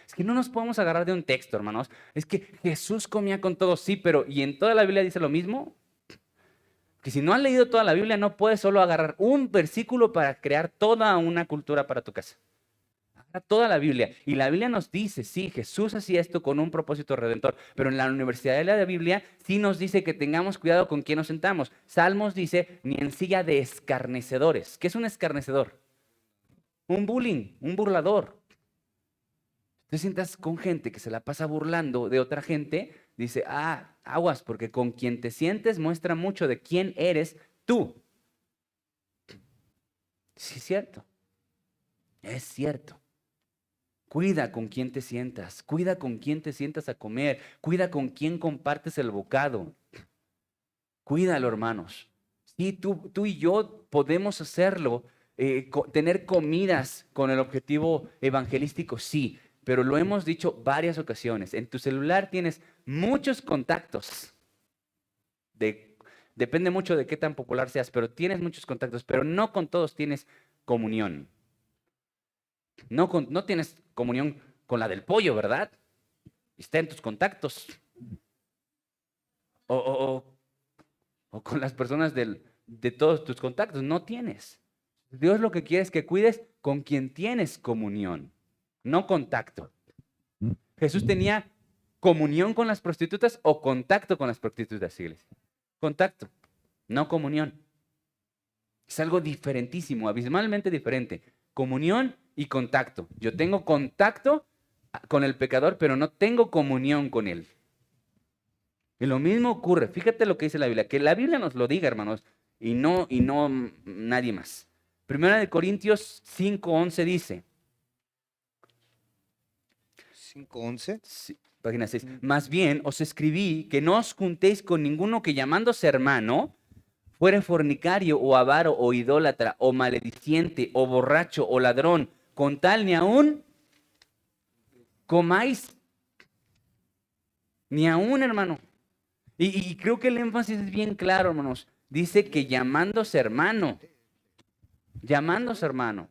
Es que no nos podemos agarrar de un texto, hermanos. Es que Jesús comía con todos, sí, pero ¿y en toda la Biblia dice lo mismo? Que si no has leído toda la Biblia, no puedes solo agarrar un versículo para crear toda una cultura para tu casa. Agarra toda la Biblia. Y la Biblia nos dice, sí, Jesús hacía esto con un propósito redentor. Pero en la Universidad de la Biblia sí nos dice que tengamos cuidado con quién nos sentamos. Salmos dice, ni en silla de escarnecedores. ¿Qué es un escarnecedor? Un bullying, un burlador. Te sientas con gente que se la pasa burlando de otra gente, dice, aguas, porque con quien te sientes muestra mucho de quién eres tú. Sí, es cierto. Es cierto. Cuida con quién te sientas, cuida con quién te sientas a comer, cuida con quién compartes el bocado. Cuídalo, hermanos. Sí, tú y yo podemos hacerlo, tener comidas con el objetivo evangelístico, sí, pero lo hemos dicho varias ocasiones. En tu celular tienes muchos contactos. Depende mucho de qué tan popular seas, pero tienes muchos contactos, pero no con todos tienes comunión. No tienes comunión con la del pollo, ¿verdad? Está en tus contactos. O, o- o- o con las personas de todos tus contactos. No tienes. Dios lo que quiere es que cuides con quien tienes comunión, no contacto. Jesús tenía comunión con las prostitutas o contacto con las prostitutas, iglesia. Contacto, no comunión. Es algo diferentísimo, abismalmente diferente. Comunión y contacto. Yo tengo contacto con el pecador, pero no tengo comunión con él. Y lo mismo ocurre, fíjate lo que dice la Biblia, que la Biblia nos lo diga, hermanos, y no nadie más. Primera de Corintios 5:11 dice, 5:11. sí, página 6, más bien os escribí que no os juntéis con ninguno que llamándose hermano fuere fornicario o avaro o idólatra o malediciente o borracho o ladrón, con tal ni aún comáis, ni aún, hermano. Y creo que el énfasis es bien claro, hermanos. Dice que llamándose hermano. Llamándose hermano.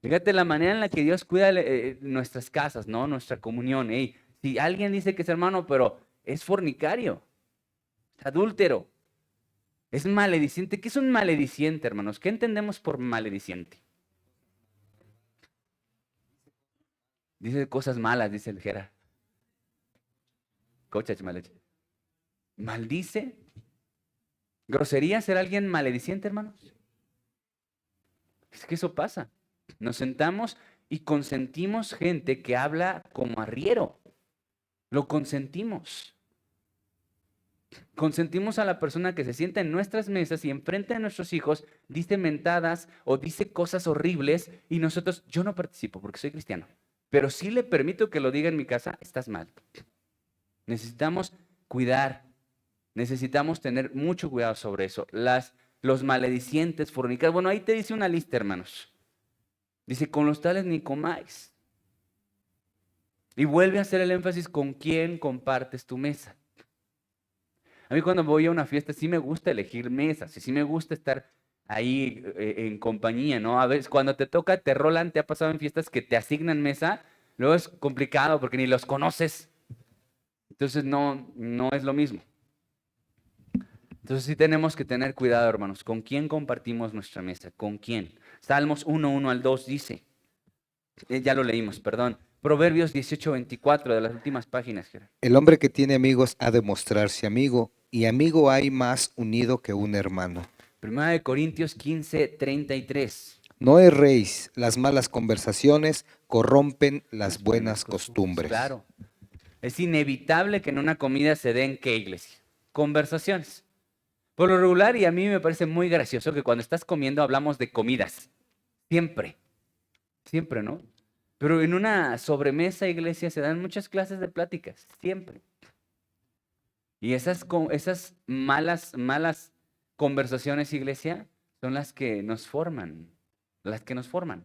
Fíjate la manera en la que Dios cuida nuestras casas, ¿no? Nuestra comunión. Ey, si alguien dice que es hermano, pero es fornicario, es adúltero, es malediciente. ¿Qué es un malediciente, hermanos? ¿Qué entendemos por malediciente? Dice cosas malas, dice el Jera. Cochach malech. Maldice. ¿Grosería ser alguien malediciente, hermanos? Es que eso pasa. Nos sentamos y consentimos gente que habla como arriero. Lo consentimos. Consentimos a la persona que se sienta en nuestras mesas y enfrente de nuestros hijos dice mentadas o dice cosas horribles y nosotros, yo no participo porque soy cristiano, pero sí le permito que lo diga en mi casa, estás mal. Necesitamos cuidar, necesitamos tener mucho cuidado sobre eso. Los maledicientes, fornicarios, bueno, ahí te dice una lista, hermanos. Dice, con los tales ni comáis. Y vuelve a hacer el énfasis con quién compartes tu mesa. A mí cuando voy a una fiesta sí me gusta elegir mesas y sí me gusta estar ahí en compañía, ¿no? A veces cuando te toca, te rolan, te ha pasado en fiestas que te asignan mesa, luego es complicado porque ni los conoces. Entonces no es lo mismo. Entonces sí tenemos que tener cuidado, hermanos, con quién compartimos nuestra mesa, con quién. Salmos 1:1 al 2 dice, ya lo leímos, perdón. Proverbios 18:24 de las últimas páginas, Gerard. El hombre que tiene amigos ha de mostrarse amigo, y amigo hay más unido que un hermano. Primera de Corintios 15:33. No erréis, las malas conversaciones corrompen las buenas costumbres. Claro. Es inevitable que en una comida se den, ¿qué, iglesia? Conversaciones. Por lo regular, y a mí me parece muy gracioso que cuando estás comiendo hablamos de comidas. Siempre. Siempre, ¿no? Pero en una sobremesa, iglesia, se dan muchas clases de pláticas, siempre. Y esas malas conversaciones, iglesia, son las que nos forman, las que nos forman.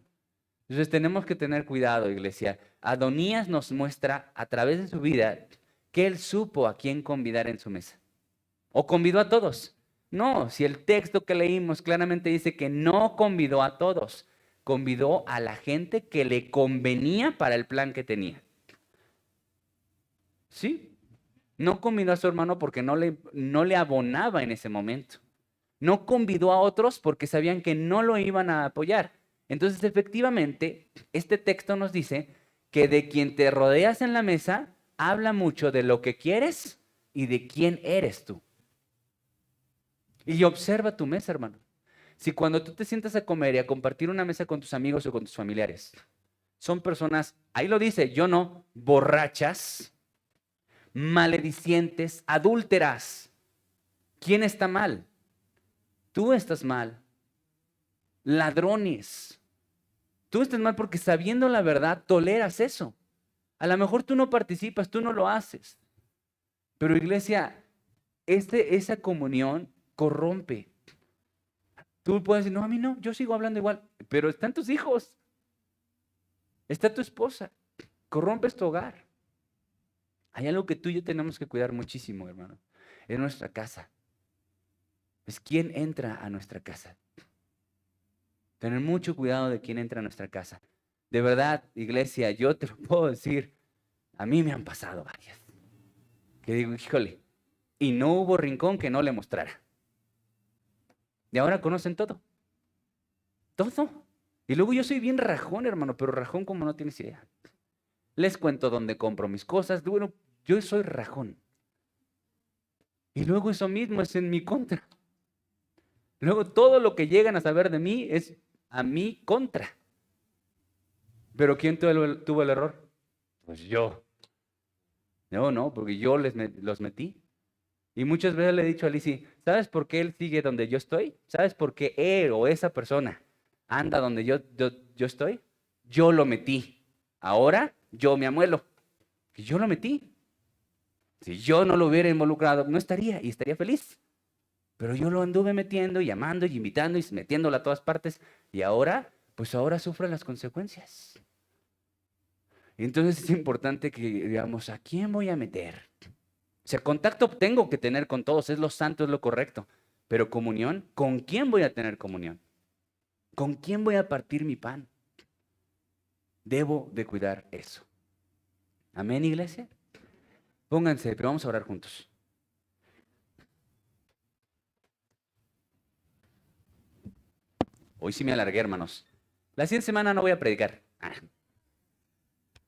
Entonces tenemos que tener cuidado, iglesia. Adonías nos muestra a través de su vida que él supo a quién convidar en su mesa. ¿O convidó a todos? No, si el texto que leímos claramente dice que no convidó a todos, convidó a la gente que le convenía para el plan que tenía. ¿Sí? No convidó a su hermano porque no le abonaba en ese momento. No convidó a otros porque sabían que no lo iban a apoyar. Entonces, efectivamente, este texto nos dice que de quien te rodeas en la mesa habla mucho de lo que quieres y de quién eres tú. Y observa tu mesa, hermano. Si cuando tú te sientas a comer y a compartir una mesa con tus amigos o con tus familiares, son personas, ahí lo dice, yo no, borrachas, maledicientes, adúlteras. ¿Quién está mal? Tú estás mal. Ladrones. Tú estás mal porque sabiendo la verdad toleras eso. A lo mejor tú no participas, tú no lo haces. Pero iglesia, esa comunión corrompe. Tú puedes decir, no, a mí no, yo sigo hablando igual. Pero están tus hijos. Está tu esposa. Corrompes tu hogar. Hay algo que tú y yo tenemos que cuidar muchísimo, hermano. Es nuestra casa. Es quién entra a nuestra casa. Tener mucho cuidado de quién entra a nuestra casa. De verdad, iglesia, yo te lo puedo decir, a mí me han pasado varias. Que digo, híjole, y no hubo rincón que no le mostrara. Y ahora conocen todo. Todo. Y luego yo soy bien rajón, hermano, pero rajón como no tienes idea. Les cuento dónde compro mis cosas. Bueno, yo soy rajón. Y luego eso mismo es en mi contra. Luego todo lo que llegan a saber de mí es a mi contra. ¿Pero quién tuvo el error? Pues yo. No, porque yo los metí. Y muchas veces le he dicho a Lizzy, ¿sabes por qué él sigue donde yo estoy? ¿Sabes por qué él o esa persona anda donde yo estoy? Yo lo metí. Ahora yo me amuelo. Que yo lo metí. Si yo no lo hubiera involucrado, no estaría y estaría feliz. Pero yo lo anduve metiendo y llamando y invitando y metiéndolo a todas partes. Y ahora, pues ahora sufre las consecuencias. Entonces es importante que digamos, ¿a quién voy a meter? O sea, contacto tengo que tener con todos, es lo santo, es lo correcto. Pero comunión, ¿con quién voy a tener comunión? ¿Con quién voy a partir mi pan? Debo de cuidar eso. Amén, iglesia. Pónganse, pero vamos a orar juntos. Hoy sí me alargué, hermanos. La siguiente semana no voy a predicar.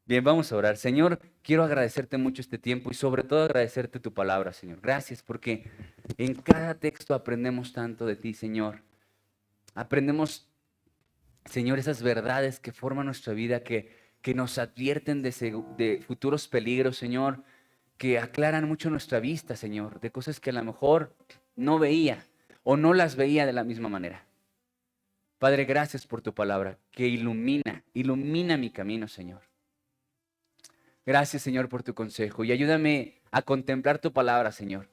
Bien, vamos a orar. Señor, quiero agradecerte mucho este tiempo y sobre todo agradecerte tu palabra, Señor. Gracias porque en cada texto aprendemos tanto de ti, Señor. Aprendemos, Señor, esas verdades que forman nuestra vida, que nos advierten de futuros peligros, Señor, que aclaran mucho nuestra vista, Señor, de cosas que a lo mejor no veía o no las veía de la misma manera. Padre, gracias por tu palabra que ilumina mi camino, Señor. Gracias, Señor, por tu consejo y ayúdame a contemplar tu palabra, Señor,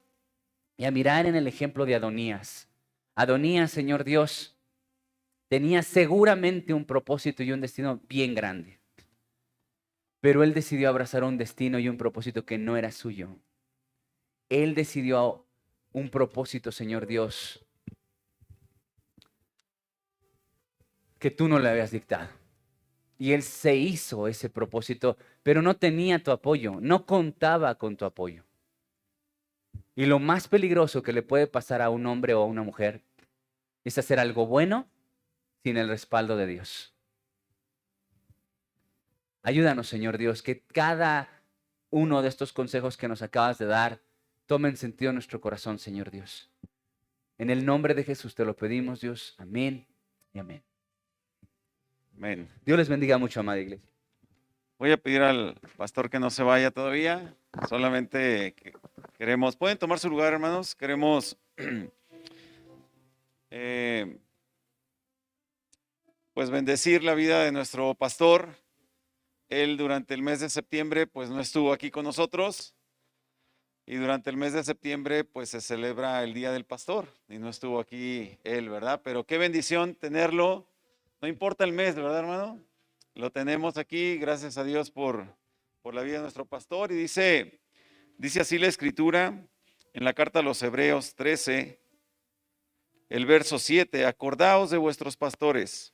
y a mirar en el ejemplo de Adonías. Adonías, Señor Dios, tenía seguramente un propósito y un destino bien grande, pero él decidió abrazar un destino y un propósito que no era suyo. Él decidió un propósito, Señor Dios, que tú no le habías dictado. Y él se hizo ese propósito, pero no tenía tu apoyo, no contaba con tu apoyo. Y lo más peligroso que le puede pasar a un hombre o a una mujer es hacer algo bueno sin el respaldo de Dios. Ayúdanos, Señor Dios, que cada uno de estos consejos que nos acabas de dar tomen sentido en nuestro corazón, Señor Dios. En el nombre de Jesús te lo pedimos, Dios. Amén y amén. Amén. Dios les bendiga mucho, amada iglesia. Voy a pedir al pastor que no se vaya todavía. Solamente queremos, pueden tomar su lugar, hermanos. Queremos, pues pues bendecir la vida de nuestro pastor. Él durante el mes de septiembre pues no estuvo aquí con nosotros y durante el mes de septiembre pues se celebra el Día del Pastor y no estuvo aquí él, ¿verdad? Pero qué bendición tenerlo, no importa el mes, ¿verdad, hermano? Lo tenemos aquí, gracias a Dios por la vida de nuestro pastor. Y dice así la Escritura en la carta a los Hebreos 13, el verso 7, acordaos de vuestros pastores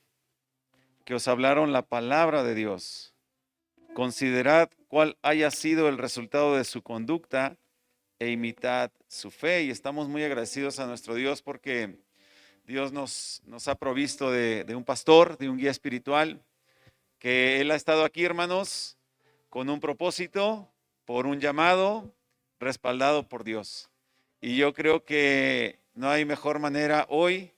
que os hablaron la palabra de Dios. Considerad cuál haya sido el resultado de su conducta e imitad su fe. Y estamos muy agradecidos a nuestro Dios porque Dios nos ha provisto de un pastor, de un guía espiritual, que Él ha estado aquí, hermanos, con un propósito, por un llamado, respaldado por Dios. Y yo creo que no hay mejor manera hoy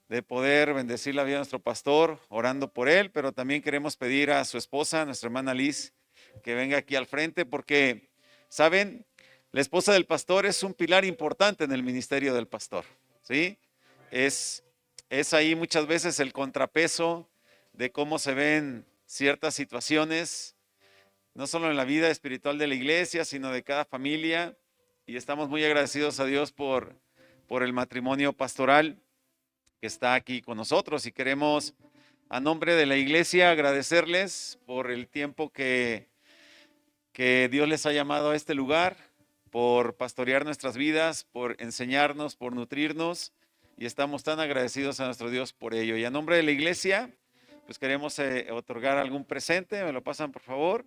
de poder bendecir la vida de nuestro pastor, orando por él, pero también queremos pedir a su esposa, nuestra hermana Liz, que venga aquí al frente, porque, ¿saben? La esposa del pastor es un pilar importante en el ministerio del pastor, ¿sí? Es ahí muchas veces el contrapeso de cómo se ven ciertas situaciones, no solo en la vida espiritual de la iglesia, sino de cada familia, y estamos muy agradecidos a Dios por el matrimonio pastoral que está aquí con nosotros, y queremos a nombre de la iglesia agradecerles por el tiempo que Dios les ha llamado a este lugar, por pastorear nuestras vidas, por enseñarnos, por nutrirnos, y estamos tan agradecidos a nuestro Dios por ello. Y a nombre de la iglesia, pues queremos otorgar algún presente. Me lo pasan, por favor,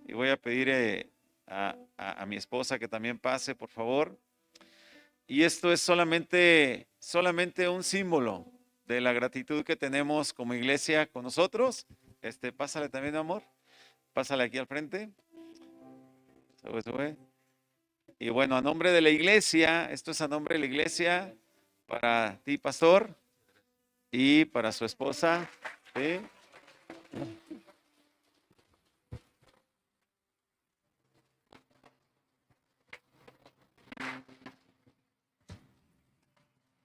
y voy a pedir a mi esposa que también pase, por favor. Y esto es solamente un símbolo de la gratitud que tenemos como iglesia con nosotros. Pásale también, amor. Pásale aquí al frente. Sube. Y bueno, a nombre de la iglesia, esto es a nombre de la iglesia, para ti, pastor, y para su esposa. ¿Sí?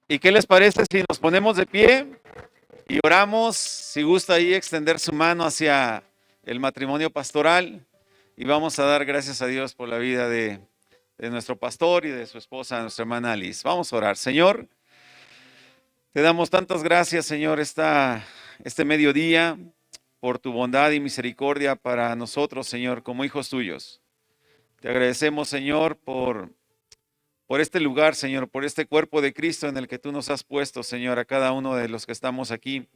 ¿Y qué les parece si nos ponemos de pie y oramos? Si gusta ahí extender su mano hacia el matrimonio pastoral, y vamos a dar gracias a Dios por la vida de nuestro pastor y de su esposa, nuestra hermana Liz. Vamos a orar. Señor, te damos tantas gracias, Señor, este mediodía, por tu bondad y misericordia para nosotros, Señor, como hijos tuyos. Te agradecemos, Señor, por este lugar, Señor, por este cuerpo de Cristo en el que tú nos has puesto, Señor, a cada uno de los que estamos aquí.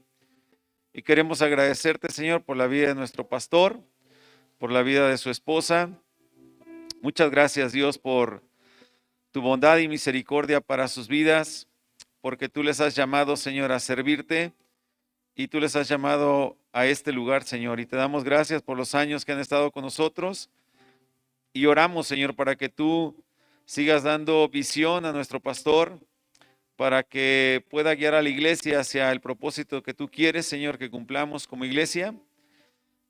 Y queremos agradecerte, Señor, por la vida de nuestro pastor, por la vida de su esposa. Muchas gracias, Dios, por tu bondad y misericordia para sus vidas, porque tú les has llamado, Señor, a servirte, y tú les has llamado a este lugar, Señor. Y te damos gracias por los años que han estado con nosotros, y oramos, Señor, para que tú sigas dando visión a nuestro pastor, para que pueda guiar a la iglesia hacia el propósito que tú quieres, Señor, que cumplamos como iglesia.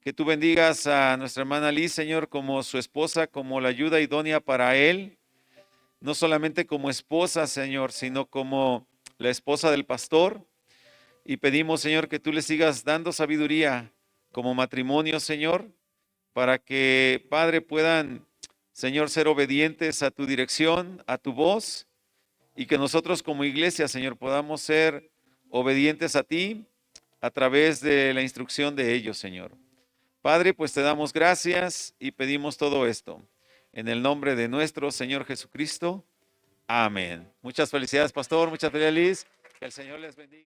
Que tú bendigas a nuestra hermana Liz, Señor, como su esposa, como la ayuda idónea para él, no solamente como esposa, Señor, sino como la esposa del pastor. Y pedimos, Señor, que tú le sigas dando sabiduría como matrimonio, Señor, para que, Padre, puedan, Señor, ser obedientes a tu dirección, a tu voz, y que nosotros como iglesia, Señor, podamos ser obedientes a ti a través de la instrucción de ellos, Señor. Padre, pues te damos gracias y pedimos todo esto en el nombre de nuestro Señor Jesucristo. Amén. Muchas felicidades, pastor. Muchas felicidades, Liz. Que el Señor les bendiga.